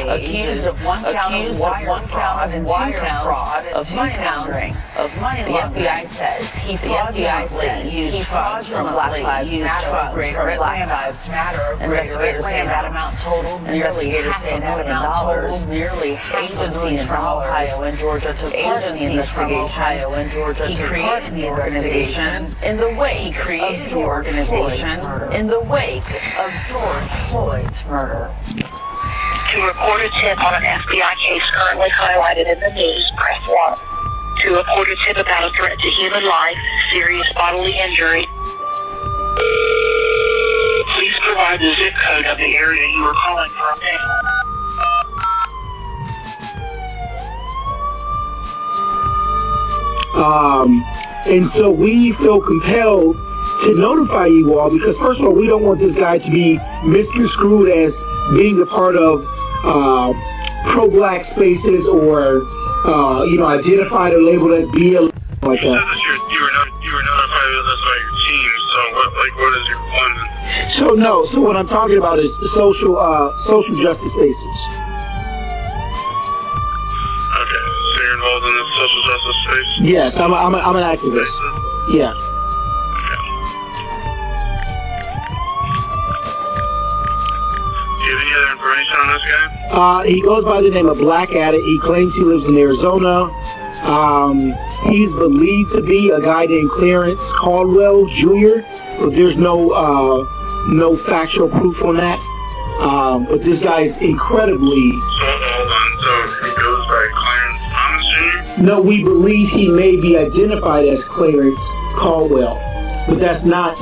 S7: accused of one count and 2 counts of money laundering. The FBI says he fraudulently used funds from Black Lives Matter, Greater Atlanta, investigators say that amount totaled nearly $500 million. Nearly agencies from Ohio and Georgia took part in the investigation. He created the organization in the wake of George Floyd's murder.
S8: To report a tip on an FBI case currently highlighted in the news, press 1. To report a tip about a threat to human life, serious bodily injury, please provide the zip code of the area you are calling from now.
S9: And so we feel compelled to notify you all because, first of all, we don't want this guy to be misconstrued as being a part of pro-black spaces or, identified or labeled as BL like that.
S3: You were notified of this by your team, so what is your plan?
S9: So what I'm talking about is social justice spaces.
S3: Involved in the social justice space?
S9: Yes, I'm an activist. Yeah.
S3: Okay. Do you have any other information on this guy?
S9: He goes by the name of Black Addict. He claims he lives in Arizona. He's believed to be a guy named Clarence Caldwell Jr., but there's no factual proof on that. But this guy is incredibly...
S3: Hold on, so he goes by Clarence Thomas Jr.?
S9: No, we believe he may be identified as Clarence Caldwell, but that's not,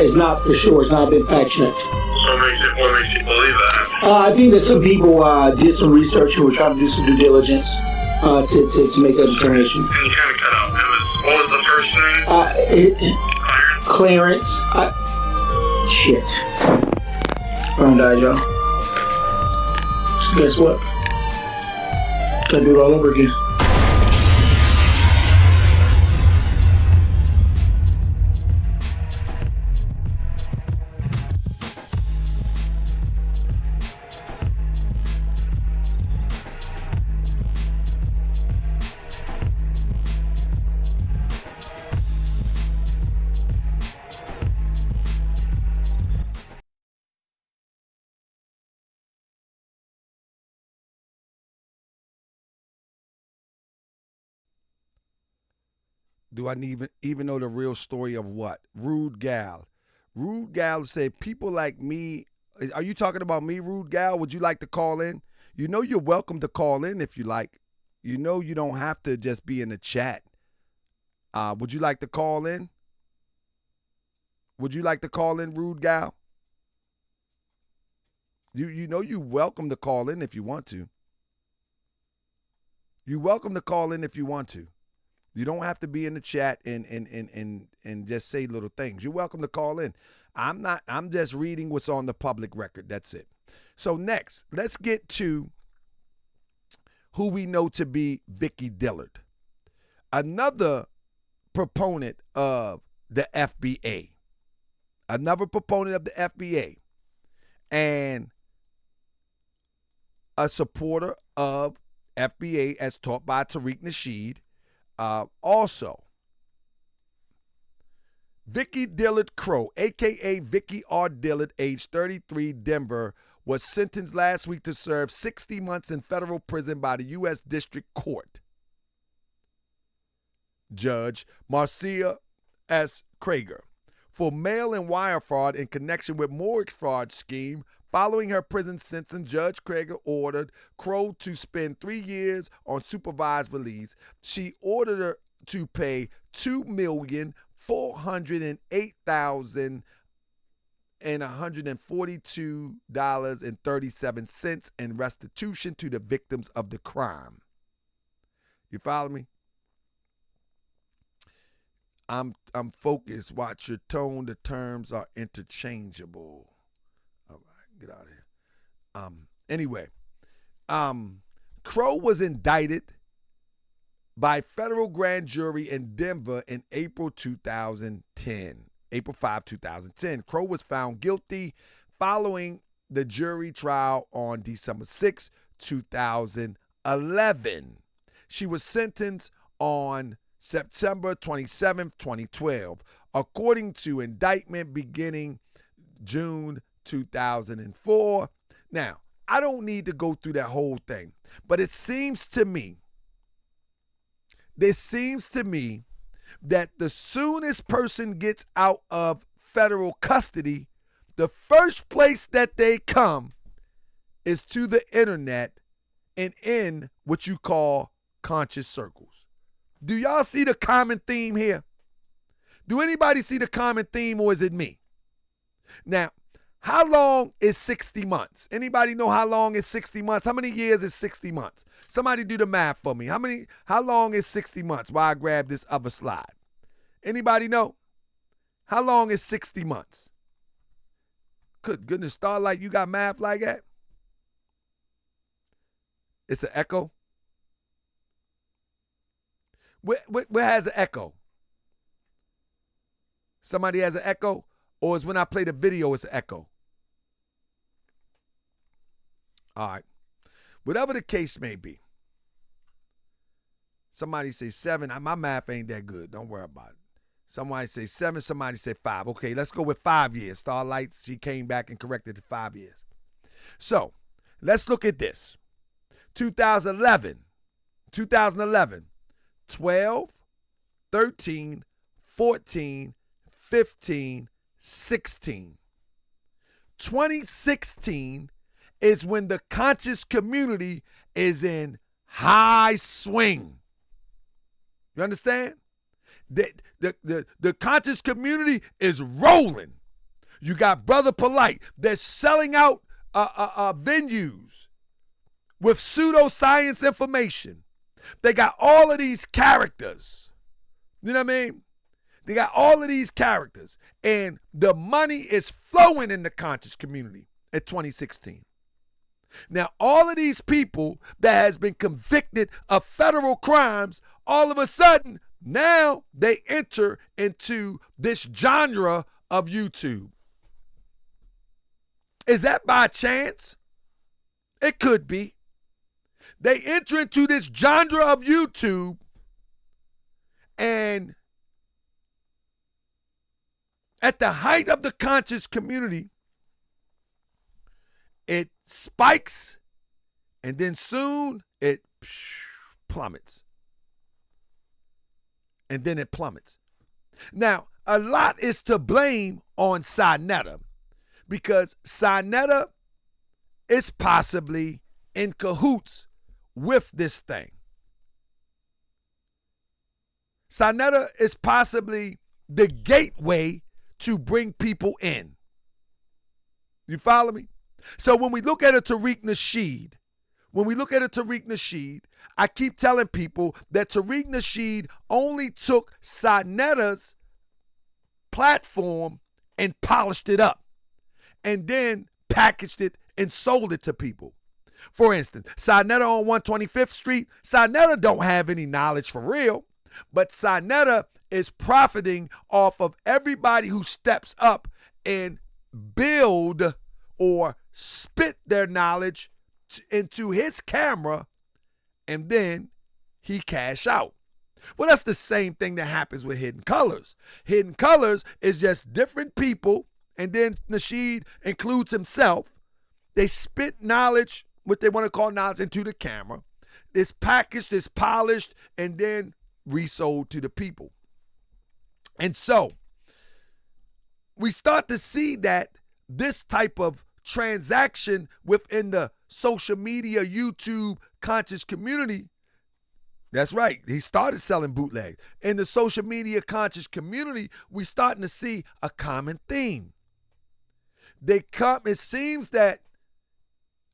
S9: it's not for sure. It's not been fact-checked.
S3: So what makes you believe that?
S9: I think that some people did some research and were trying to do some due diligence to make that determination.
S3: And you kind of cut out. What was the first name?
S9: Clarence. Shit. Phone died, y'all. Guess what? Gotta do it all over again.
S5: Do I even know the real story of what? Rude Gal. Rude Gal said, people like me, are you talking about me, Rude Gal? Would you like to call in? You know you're welcome to call in if you like. You know you don't have to just be in the chat. Would you like to call in? Would you like to call in, Rude Gal? You know you're welcome to call in if you want to. You're welcome to call in if you want to. You don't have to be in the chat and just say little things. You're welcome to call in. I'm just reading what's on the public record. That's it. So next, let's get to who we know to be Vicky Dillard, another proponent of the FBA. Another proponent of the FBA and a supporter of FBA as taught by Tariq Nasheed. Also, Vicky Dillard Crow, a.k.a. Vicky R. Dillard, age 33, Denver, was sentenced last week to serve 60 months in federal prison by the U.S. District Court. Judge Marcia S. Krager for mail and wire fraud in connection with Moorish fraud scheme. Following her prison sentence, Judge Krager ordered Crow to spend 3 years on supervised release. She ordered her to pay $2,408,142.37 in restitution to the victims of the crime. You follow me? I'm focused. Watch your tone. The terms are interchangeable. All right, get out of here. Anyway, Crow was indicted by federal grand jury in Denver in April 2010. April 5, 2010. Crow was found guilty following the jury trial on December 6, 2011. She was sentenced on September 27, 2012, according to indictment beginning June 2004. Now, I don't need to go through that whole thing, but it seems to me that the soonest person gets out of federal custody, the first place that they come is to the internet and in what you call conscious circles. Do y'all see the common theme here? Do anybody see the common theme, or is it me? Now, how long is 60 months? Anybody know how long is 60 months? How many years is 60 months? Somebody do the math for me. How long is 60 months while I grab this other slide? Anybody know? How long is 60 months? Good goodness, Starlight, you got math like that? It's an echo? Where has an echo? Somebody has an echo? Or is when I play the video, it's an echo? All right. Whatever the case may be. Somebody say 7. My math ain't that good. Don't worry about it. Somebody say 7. Somebody say 5. Okay, let's go with 5 years. Starlight, she came back and corrected it 5 years. So, let's look at this. 2011, 12, 13, 14, 15, 16. 2016 is when the conscious community is in high swing. You understand? The conscious community is rolling. You got Brother Polite. They're selling out venues with pseudoscience information. They got all of these characters. You know what I mean? They got all of these characters. And the money is flowing in the conscious community at 2016. Now, all of these people that has been convicted of federal crimes, all of a sudden, now they enter into this genre of YouTube. Is that by chance? It could be. They enter into this genre of YouTube, and at the height of the conscious community, it spikes, and then soon it plummets. And then it plummets. Now, a lot is to blame on Sinetta, because Sinetta is possibly in cahoots with this thing. Sinetta is possibly the gateway to bring people in. You follow me? So when we look at a Tariq Nasheed, I keep telling people that Tariq Nasheed only took Sinetta's platform and polished it up, and then packaged it and sold it to people. For instance, Sinetta on 125th Street, Sinetta don't have any knowledge for real, but Sinetta is profiting off of everybody who steps up and build or spit their knowledge into his camera, and then he cash out. Well, that's the same thing that happens with Hidden Colors. Hidden Colors is just different people, and then Nasheed includes himself. They spit knowledge, what they want to call knowledge, into the camera. It's packaged, it's polished, and then resold to the people. And so we start to see that this type of transaction within the social media, YouTube conscious community, that's right, he started selling bootlegs. In the social media conscious community, we starting to see a common theme. It seems that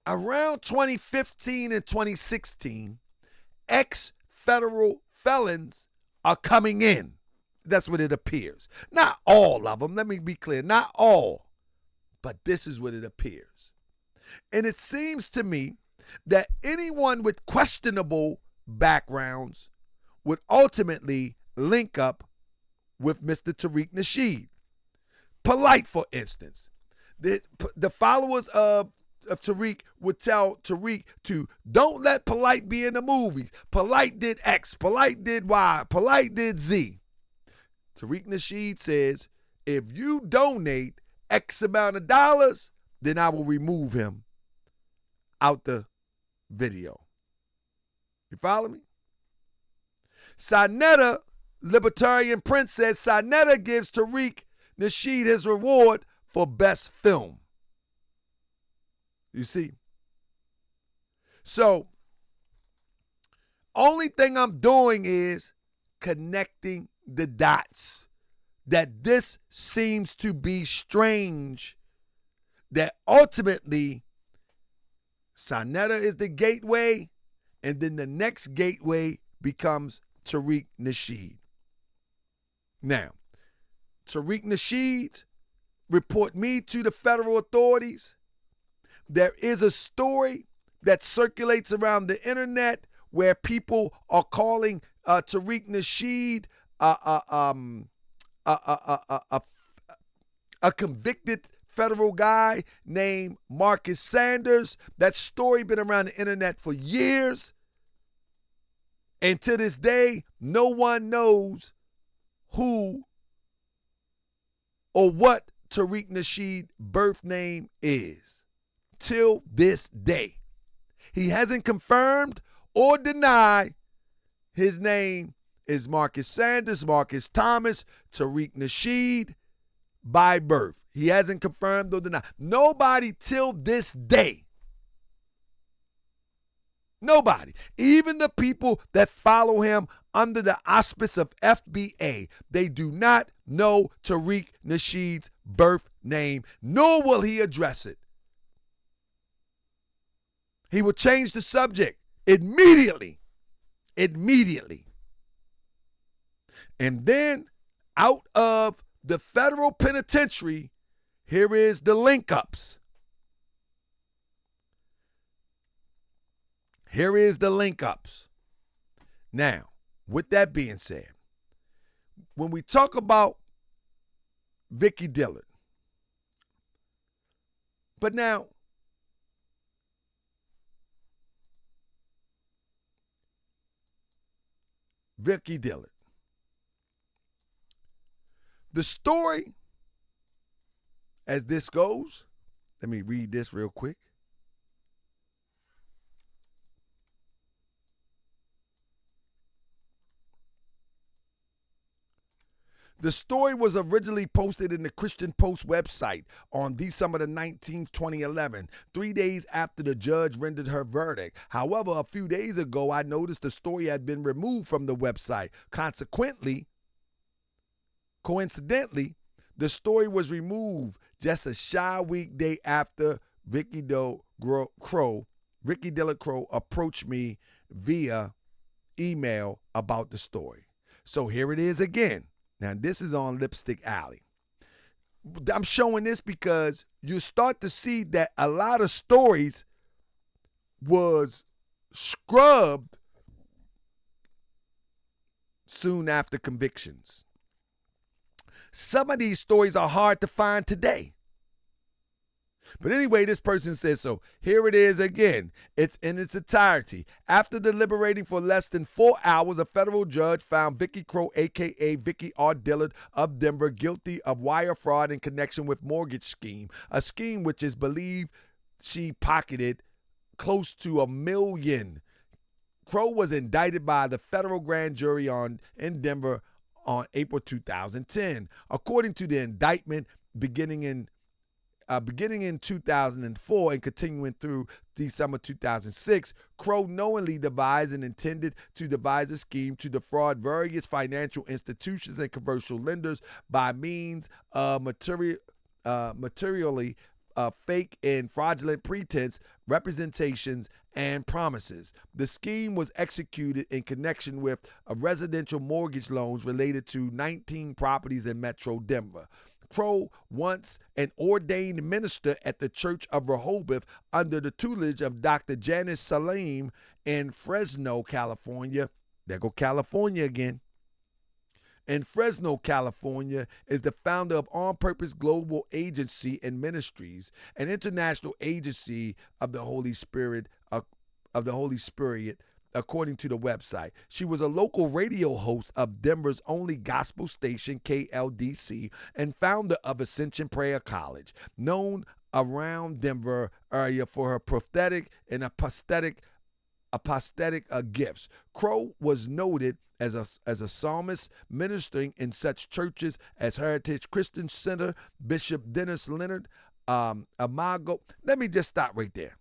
S5: around 2015 and 2016, ex-federal felons are coming in. That's what it appears. Not all of them, let me be clear, not all, but this is what it appears. And it seems to me that anyone with questionable backgrounds would ultimately link up with Mr. Tariq Nasheed. Polite, for instance. The followers of Tariq would tell Tariq to don't let Polite be in the movies. Polite did X, Polite did Y, Polite did Z. Tariq Nasheed says, if you donate X amount of dollars, then I will remove him out the video. You follow me? Sinetta, Libertarian Prince, says Sinetta gives Tariq Nasheed his reward for best film. You see? So, only thing I'm doing is connecting the dots. That this seems to be strange. That ultimately, Sinetta is the gateway, and then the next gateway becomes Tariq Nasheed. Now, Tariq Nasheed report me to the federal authorities. There is a story that circulates around the internet where people are calling Tariq Nasheed a convicted federal guy named Marcus Sanders. That story been around the internet for years. And to this day, no one knows who or what Tariq Nasheed's birth name is. till this day. He hasn't confirmed or denied his name is Marcus Sanders, Marcus Thomas, Tariq Nasheed by birth. He hasn't confirmed or denied. Nobody till this day. Nobody. Even the people that follow him under the auspice of FBA, they do not know Tariq Nasheed's birth name, nor will he address it. He will change the subject immediately. Immediately. And then out of the federal penitentiary, here is the link-ups. Here is the link-ups. Now, with that being said, when we talk about Vicky Dillard, but now, Vicky Dillard. The story, as this goes, let me read this real quick. The story was originally posted in the Christian Post website on December the 19th, 2011, 3 days after the judge rendered her verdict. However, a few days ago, I noticed the story had been removed from the website. Coincidentally, the story was removed just a shy weekday after Vicky Dillard Crow approached me via email about the story. So here it is again. Now, this is on Lipstick Alley. I'm showing this because you start to see that a lot of stories was scrubbed soon after convictions. Some of these stories are hard to find today. But anyway, this person says so. Here it is again. It's in its entirety. After deliberating for less than 4 hours, a federal judge found Vicky Crow, a.k.a. Vicky R. Dillard of Denver, guilty of wire fraud in connection with mortgage scheme, a scheme which is believed she pocketed close to $1 million. Crow was indicted by the federal grand jury in Denver on April 2010. According to the indictment, beginning in 2004 and continuing through December 2006, Crow knowingly devised and intended to devise a scheme to defraud various financial institutions and commercial lenders by means of materially fake and fraudulent pretense, representations, and promises. The scheme was executed in connection with residential mortgage loans related to 19 properties in Metro Denver. Crow, once an ordained minister at the Church of Rehoboth under the tutelage of Dr. Janice Salim in Fresno, California. There go California again. In Fresno, California, is the founder of On Purpose Global Agency and Ministries, an international agency of the Holy Spirit, according to the website. She was a local radio host of Denver's only gospel station, KLDC, and founder of Ascension Prayer College, known around Denver area for her prophetic and apostolic gifts. Crow was noted as a psalmist, ministering in such churches as Heritage Christian Center, Bishop Dennis Leonard, Amago. Let me just stop right there.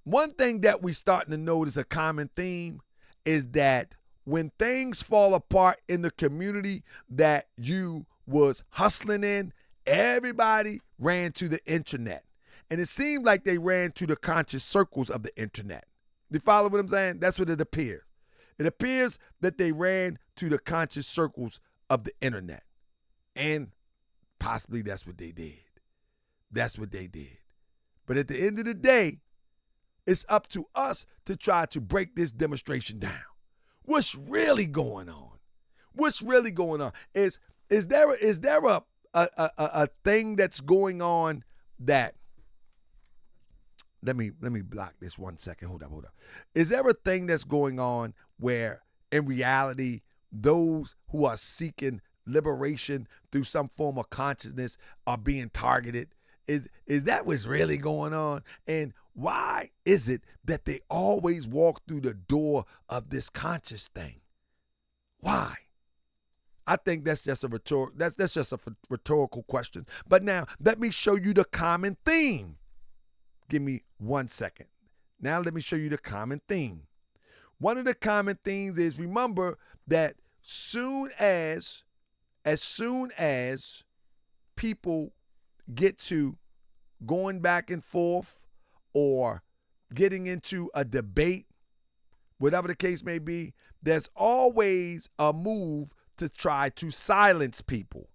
S5: One thing that we starting to notice a common theme is that when things fall apart in the community that you was hustling in, everybody ran to the internet. And it seemed like they ran to the conscious circles of the internet. You follow what I'm saying? That's what it appears. It appears that they ran to the conscious circles of the internet. And possibly that's what they did. But at the end of the day, it's up to us to try to break this demonstration down. What's really going on? Is there a thing that's going on that? Let me block this 1 second. Hold up. Is there a thing that's going on where, in reality, those who are seeking liberation through some form of consciousness are being targeted? is that what's really going on? And why is it that they always walk through the door of this conscious thing? Why? I think that's just a rhetorical question. But now let me show you the common theme. Give me 1 second. Now let me show you the common theme. One of the common themes is, remember that as soon as people get to going back and forth or getting into a debate, whatever the case may be, there's always a move to try to silence people.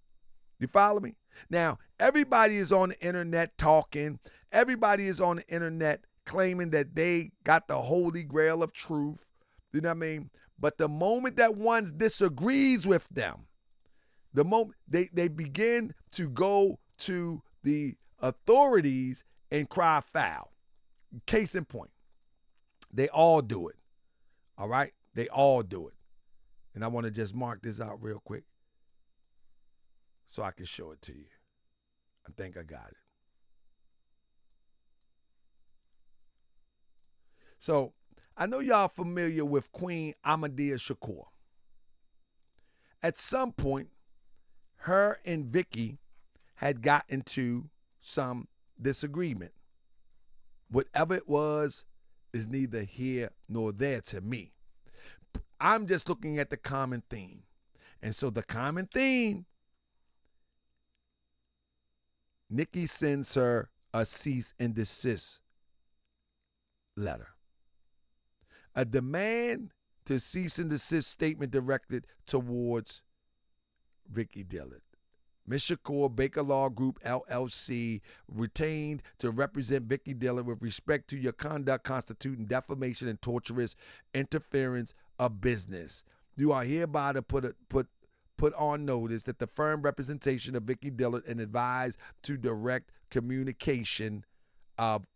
S5: You follow me? Now, everybody is on the internet talking. Everybody is on the internet claiming that they got the holy grail of truth. You know what I mean? But the moment that one disagrees with them, the moment they begin to go to the authorities and cry foul. Case in point, they all do it. All right? They all do it. And I want to just mark this out real quick so I can show it to you. I think I got it. So I know y'all familiar with Queen Ahmadiyya Shakur. At some point, her and Vicky had got into some disagreement. Whatever it was is neither here nor there to me. I'm just looking at the common theme. And so the common theme, Nikki sends her a cease and desist letter. A demand to cease and desist statement directed towards Vicky Dillard. Ms. Shakur, Baker Law Group, LLC, retained to represent Vicky Dillard with respect to your conduct constituting defamation and torturous interference of business. You are hereby to put on notice that the firm representation of Vicky Dillard and advise to direct communication of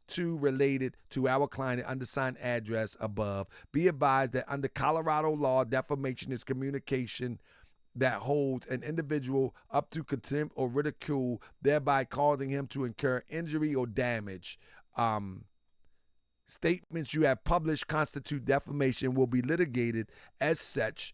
S5: two related to our client at undersigned address above. Be advised that under Colorado law, defamation is communication that holds an individual up to contempt or ridicule, thereby causing him to incur injury or damage. Statements you have published constitute defamation, will be litigated as such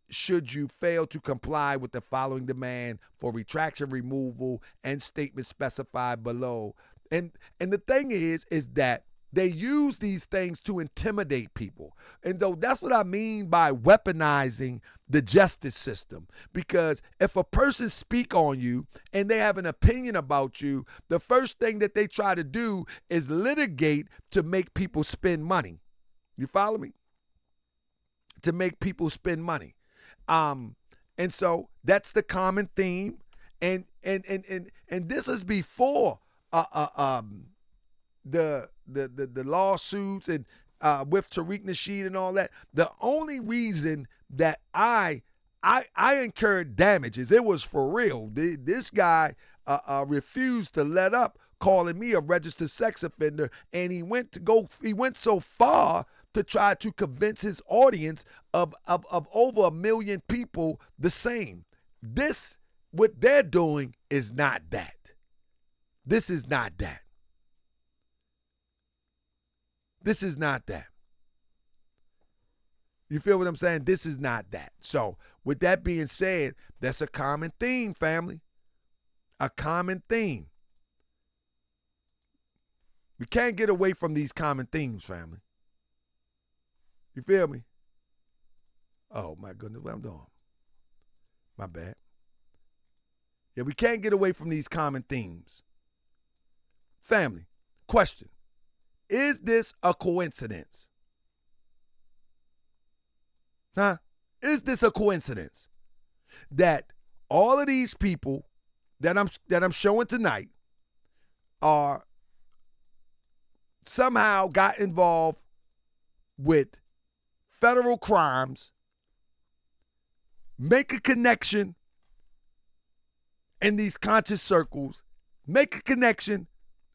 S5: should you fail to comply with the following demand for retraction, removal, and statements specified below. And the thing is that they use these things to intimidate people. And though that's what I mean by weaponizing the justice system. Because if a person speak on you and they have an opinion about you, the first thing that they try to do is litigate to make people spend money. You follow me? To make people spend money. And so that's the common theme. And this is before the lawsuits and with Tariq, Nasheed and all that. The only reason that I incurred damages, it was for real. This guy refused to let up, calling me a registered sex offender, and he went so far to try to convince his audience of over 1 million people the same. This, what they're doing, is not that. This is not that. This is not that. You feel what I'm saying? This is not that. So, with that being said, that's a common theme, family. A common theme. We can't get away from these common themes, family. You feel me? Oh, my goodness, what I'm doing? My bad. Yeah, we can't get away from these common themes. Family, question. Is this a coincidence? Huh? Is this a coincidence that all of these people that I'm showing tonight are somehow got involved with federal crimes, make a connection in these conscious circles, make a connection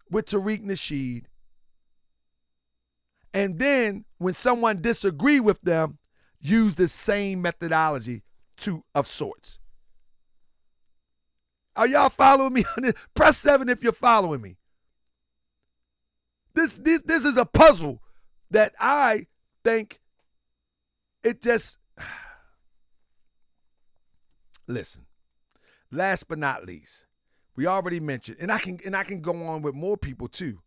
S5: with Tariq Nasheed, and then when someone disagree with them, use the same methodology of sorts? Are y'all following me on this? Press 7 if you're following me. This is a puzzle that I think it just... Listen, last but not least, we already mentioned, and I can go on with more people too. You know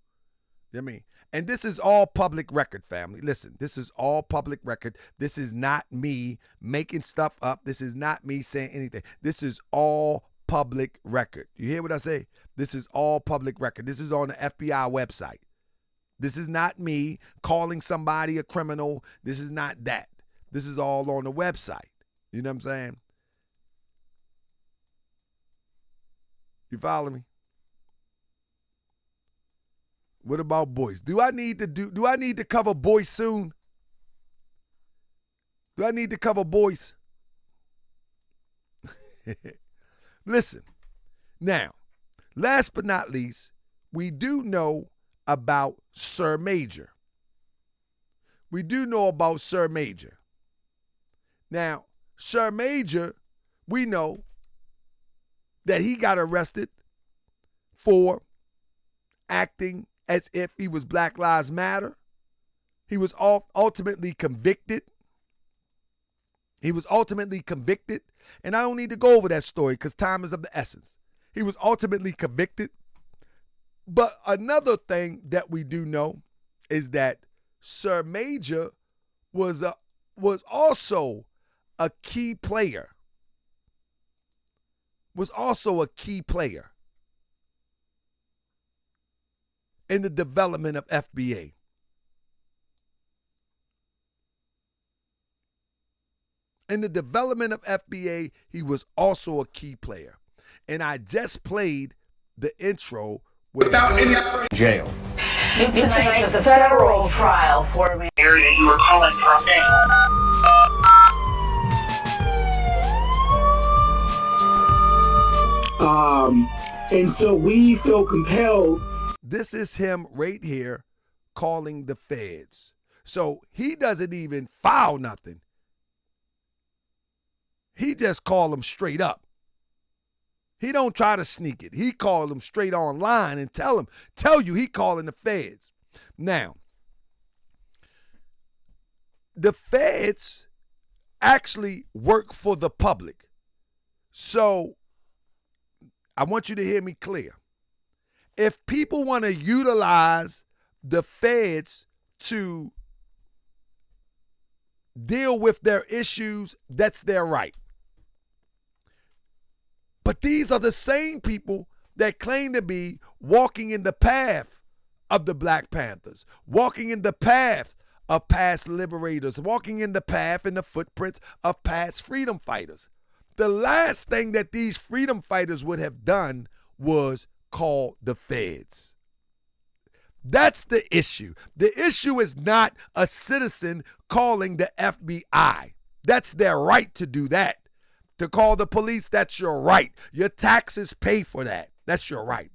S5: what I mean? And this is all public record, family. Listen, this is all public record. This is not me making stuff up. This is not me saying anything. This is all public record. You hear what I say? This is all public record. This is on the FBI website. This is not me calling somebody a criminal. This is not that. This is all on the website. You know what I'm saying? You follow me? What about boys? Do I need to cover boys soon? Do I need to cover boys? Listen, now, last but not least, we do know about Sir Maejor. We do know about Sir Maejor. Now, Sir Maejor, we know that he got arrested for acting as if he was Black Lives Matter. He was ultimately convicted. And I don't need to go over that story because time is of the essence. He was ultimately convicted. But another thing that we do know is that Sir Maejor was also a key player. In the development of FBA. In the development of FBA, he was also a key player. And I just played the intro without any
S6: jail.
S7: It's a federal trial for me.
S8: Area you were calling from
S9: And so we feel compelled.
S5: This is him right here calling the feds. So he doesn't even file nothing. He just call them straight up. He don't try to sneak it. He call them straight online and tell you he calling the feds. Now, the feds actually work for the public. So I want you to hear me clear. If people want to utilize the feds to deal with their issues, that's their right. But these are the same people that claim to be walking in the path of the Black Panthers, walking in the path of past liberators, walking in the path and the footprints of past freedom fighters. The last thing that these freedom fighters would have done was call the feds. That's the issue. The issue is not a citizen calling the FBI. That's their right to do that. To call the police, that's your right. Your taxes pay for that. That's your right.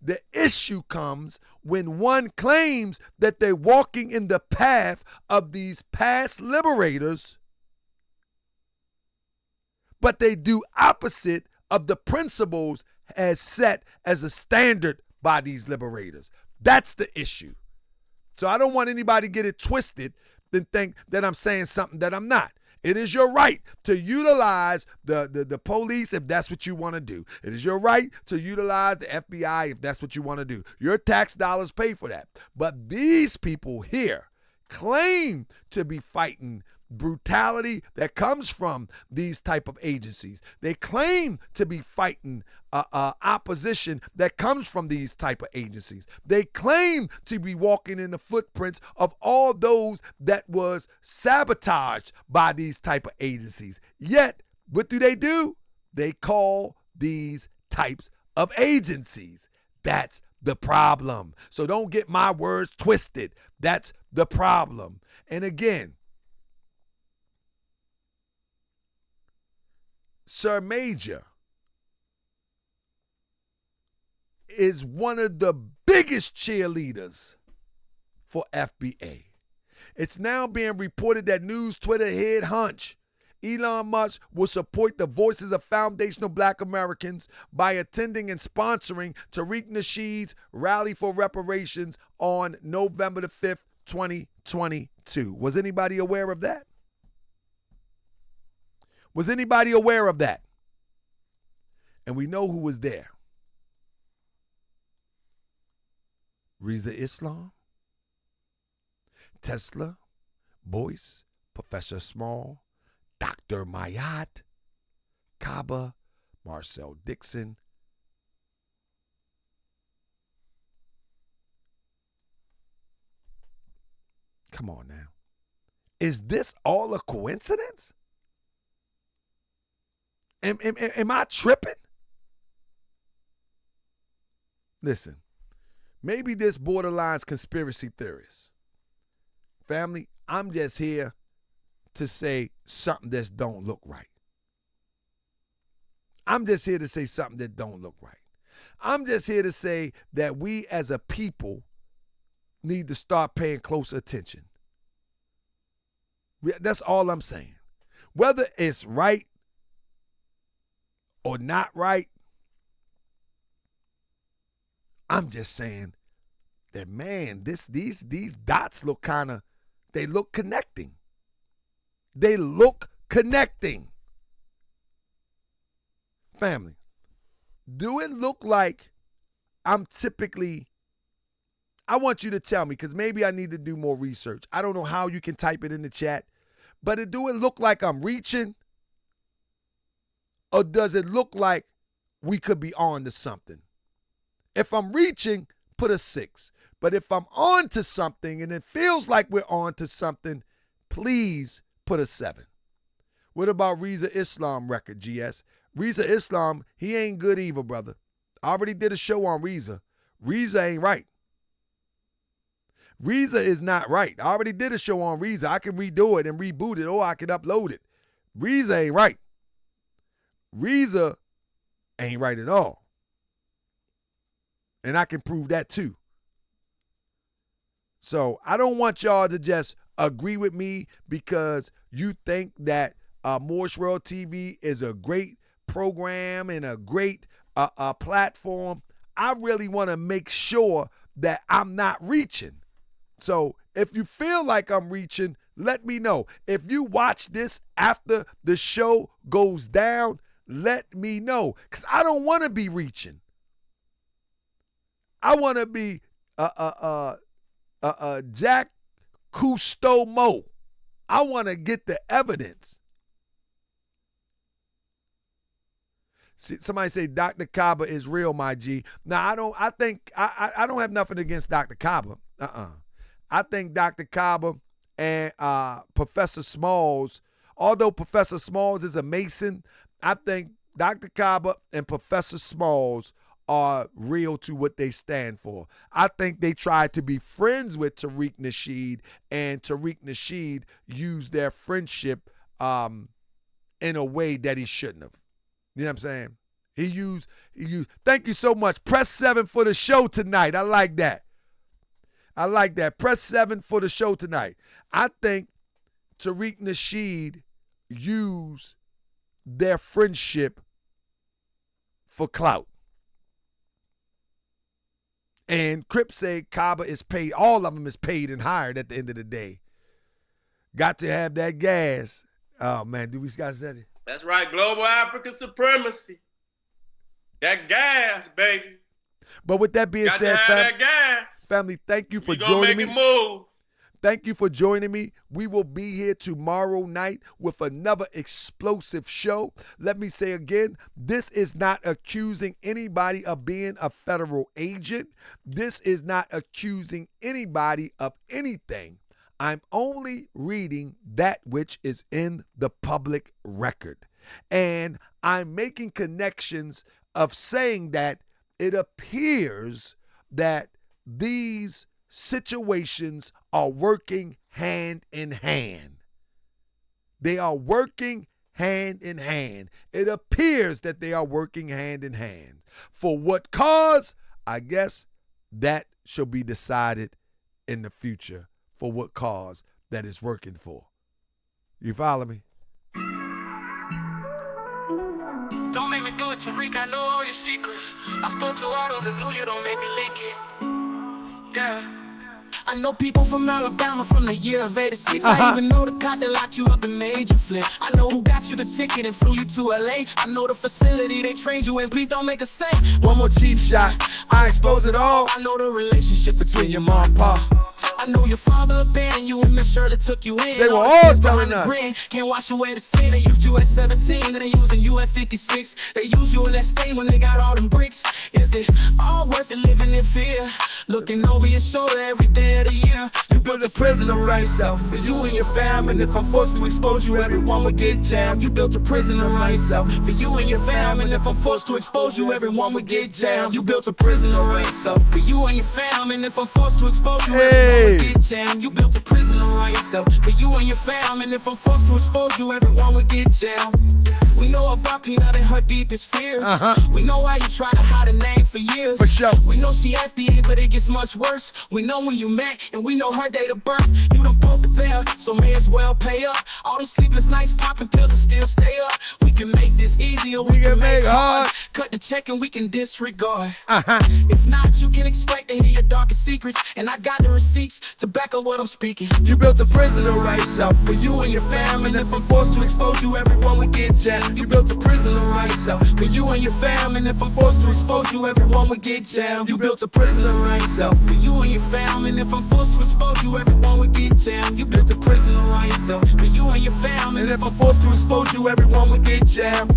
S5: The issue comes when one claims that they're walking in the path of these past liberators, but they do opposite of the principles as set as a standard by these liberators. That's the issue. So I don't want anybody to get it twisted and think that I'm saying something that I'm not. It is your right to utilize the police if that's what you want to do. It is your right to utilize the FBI if that's what you want to do. Your tax dollars pay for that. But these people here claim to be fighting brutality that comes from these type of agencies. They claim to be fighting opposition that comes from these type of agencies. They claim to be walking in the footprints of all those that was sabotaged by these type of agencies. Yet, what do? They call these types of agencies. That's the problem. So don't get my words twisted. That's the problem. And again, Sir Maejor is one of the biggest cheerleaders for FBA. It's now being reported that News Twitter head hunch Elon Musk will support the voices of foundational Black Americans by attending and sponsoring Tariq Nasheed's Rally for Reparations on November the 5th, 2022. Was anybody aware of that? Was anybody aware of that? And we know who was there. Reza Islam, Tesla, Boyce, Professor Small, Dr. Maat, Kaba, Marcel Dixon. Come on now. Is this all a coincidence? Am I tripping? Listen, maybe this borderlines conspiracy theorist. Family, I'm just here to say something that don't look right. I'm just here to say something that don't look right. I'm just here to say that we as a people need to start paying close attention. That's all I'm saying. Whether it's right or not right, I'm just saying that, man, these dots look kind of, they look connecting. They look connecting. Family, do it look like I'm typically, I want you to tell me, because maybe I need to do more research. I don't know how you can type it in the chat, but do it look like I'm reaching? Or does it look like we could be on to something? If I'm reaching, put a 6. But if I'm on to something and it feels like we're on to something, please put a 7. What about Reza Islam record, GS? Reza Islam, he ain't good either, brother. I already did a show on Reza. Reza ain't right. Reza is not right. I already did a show on Reza. I can redo it and reboot it, or I can upload it. Reza ain't right. Reza ain't right at all. And I can prove that too. So I don't want y'all to just agree with me because you think that Moorish World TV is a great program and a great platform. I really want to make sure that I'm not reaching. So if you feel like I'm reaching, let me know. If you watch this after the show goes down, let me know. Because I don't want to be reaching. I want to be Jack Cousteau Mo. I want to get the evidence. See, somebody say Dr. Kaba is real, my G. Now I don't have nothing against Dr. Kaba. I think Dr. Kaba and Professor Smalls, although Professor Smalls is a Mason, I think Dr. Kaba and Professor Smalls are real to what they stand for. I think they tried to be friends with Tariq Nasheed, and Tariq Nasheed used their friendship in a way that he shouldn't have. You know what I'm saying? He used. Thank you so much. Press 7 for the show tonight. I like that. I like that. Press 7 for the show tonight. I think Tariq Nasheed used their friendship for clout. And Crip said Kaba is paid. All of them is paid and hired at the end of the day. Got to have that gas. Oh, man. Do we guys said it?
S10: That's right. Global African supremacy. That gas, baby.
S5: But with that being said, family, thank you for joining me. Thank you for joining me. We will be here tomorrow night with another explosive show. Let me say again, this is not accusing anybody of being a federal agent. This is not accusing anybody of anything. I'm only reading that which is in the public record. And I'm making connections of saying that it appears that these situations are working hand in hand. They are working hand in hand. It appears that they are working hand in hand. For what cause? I guess that shall be decided in the future for what cause that is working for. You follow me?
S11: Tariq, I know all your secrets. I spoke to all those and knew you don't make me leak it. Yeah. I know people from Alabama from the year of 86. I even know the cop that locked you up and made you flip. I know who got you the ticket and flew you to LA. I know the facility they trained you in. Please don't make a say. One more cheap shot, I expose it all. I know the relationship between your mom and pa. I know your father abandoned you and Miss Shirley took you in.
S5: They were all telling us.
S11: Can't wash away the sin. They used you at 17 and they using you at 56. They use you in that stain when they got all them bricks. Is it all worth it living in fear? Looking over your shoulder every day of the year. You built a prison around yourself for you and your fam. And if I'm forced to expose you, everyone would get jammed. You built a prison around yourself for you and your fam. And if I'm forced to expose you, everyone would get jammed. You built a prison around yourself for you and your fam. And if I'm forced to expose you, everyone would get jammed. You built a prison around yourself for you and your fam. And if I'm forced to expose you, everyone would get jammed. We know about Peanut and her deepest fears. We know why you tried to hide a name for years.
S5: For sure.
S11: We know she FBA, but it gets much worse. We know when you met, and we know her date of birth. You done broke the bell, so may as well pay up. All them sleepless nights, popping pills, and still stay up. We can make this easier, we can make hard. Cut the check and we can disregard. If not, you can expect to hear your darkest secrets. And I got the receipts to back up what I'm speaking. You built a prison around yourself for you and your fam. And if I'm forced to expose you, everyone would get jammed. You built a prison around yourself for you and your fam. And if I'm forced to expose you, everyone would get jammed. You built a prison around yourself for you and your fam. And if I'm forced to expose you, everyone would get jammed. You built a prison around yourself for you and your fam. And if I'm forced to expose you, everyone would get jammed.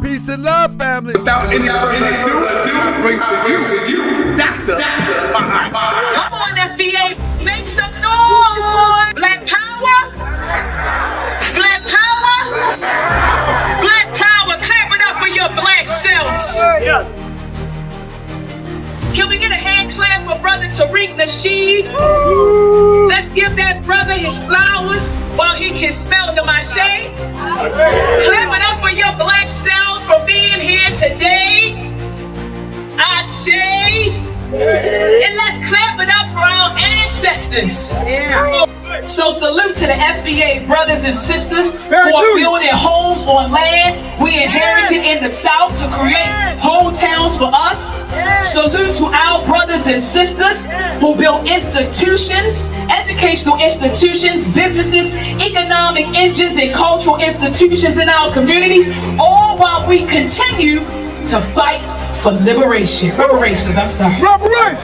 S5: Peace and love, family.
S4: Without any further ado, bring to you, Dr.
S1: Come on, FBA, make some noise! Black power! Black power! Black power, clap it up for your black selves! Can we get a hand clap for brother Tariq Nasheed? Let's give that brother his flowers while he can smell the Maejor. Clap it up for your black selves for being here today. Ashe. And let's clap it up for our ancestors. So salute to the FBA brothers and sisters who are building homes on land we inherited in the South to create hometowns for us. Salute to our brothers and sisters who build institutions, educational institutions, businesses, economic engines, and cultural institutions in our communities, all while we continue to fight for liberation. Reparations, I'm sorry.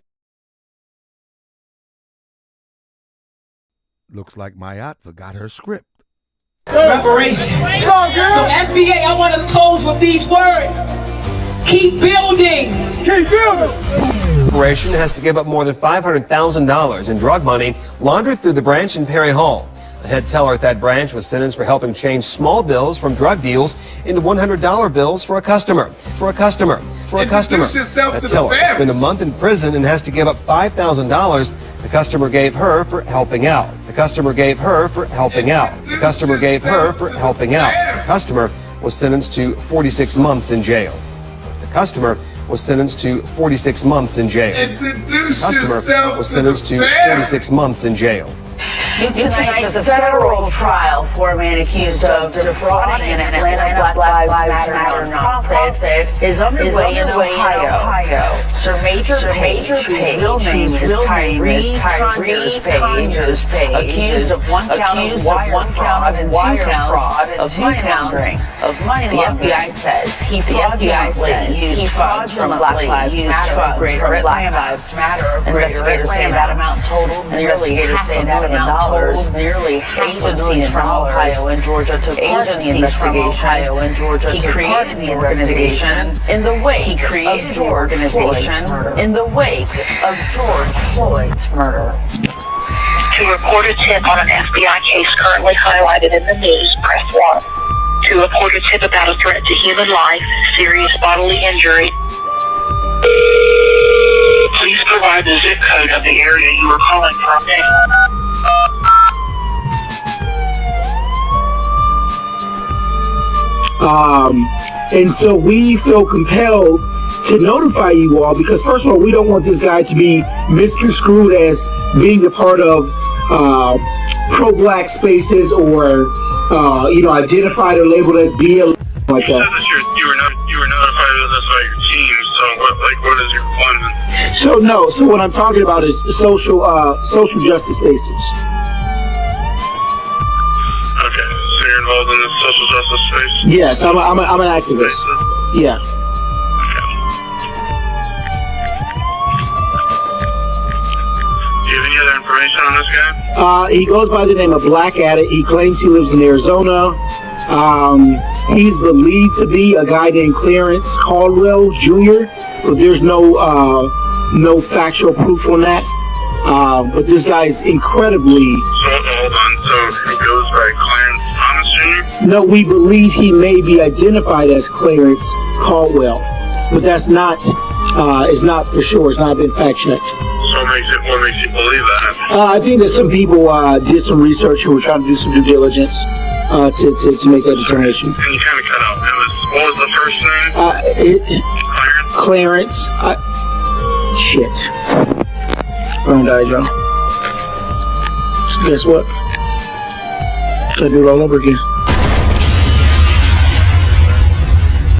S5: Looks like Maat forgot her script.
S1: Reparations. So FBA, I want to close with these words. Keep building.
S5: Keep building.
S6: The corporation has to give up more than $500,000 in drug money laundered through the branch in Perry Hall. The head teller at that branch was sentenced for helping change small bills from drug deals into $100 bills for a customer.
S4: Introduce yourself
S6: That
S4: to the
S6: teller
S4: family.
S6: spent a month in prison and has to give up $5,000 the customer gave her for helping out. The customer gave her for helping out. The customer gave her for helping out. The customer was sentenced to 46 months in jail. The customer was sentenced to 46 months in jail.
S4: Introduce
S6: The customer
S4: yourself
S6: was
S4: to
S6: sentenced
S4: the
S6: to
S4: family.
S6: 46 months in jail.
S7: Tonight, the federal trial for a man accused of defrauding an Atlanta Black Lives Matter nonprofit is underway in Ohio. Sir Maejor Page, whose real name is Tariq Conyers Page, accused of one count of wire fraud and 2 counts of money laundering. The FBI says he fraudulently used funds from Black Lives Matter, Greater Atlanta. Investigators say that amount totaled nearly $500,000. Nearly agencies from Ohio and Georgia took part in the investigation. He created the organization in the wake of George Floyd's murder.
S8: To report a tip on an FBI case currently highlighted in the news, press 1. To report a tip about a threat to human life, serious bodily injury, please provide the zip code of the area you are calling from now.
S9: And so we feel compelled to notify you all because, first of all, we don't want this guy to be misconstrued as being a part of pro-black spaces or identified or labeled as BL like
S8: You
S9: that.
S8: said that you were notified of this by your team. So what is your employment?
S9: So what I'm talking about is social justice spaces.
S8: Okay, so you're involved in this social justice space?
S9: Yes, I'm an activist. Yeah.
S8: Do you have any other information on this guy?
S9: He goes by the name of Black Addict. He claims he lives in Arizona. He's believed to be a guy named Clarence Caldwell Jr., but there's no factual proof on that. But this guy is incredibly...
S8: So, hold on. So, he goes by Clarence Thomas Jr.?
S9: No, we believe he may be identified as Clarence Caldwell, but that's not, it's not for sure. It's not been fact-checked.
S8: So, what makes you believe that?
S9: I think that some people did some research who were trying to do some due diligence to make that determination.
S8: And you kind of cut out. What was the first name?
S9: Clarence. Shit. Phone died, Joe. Guess what? Gotta do it all over again.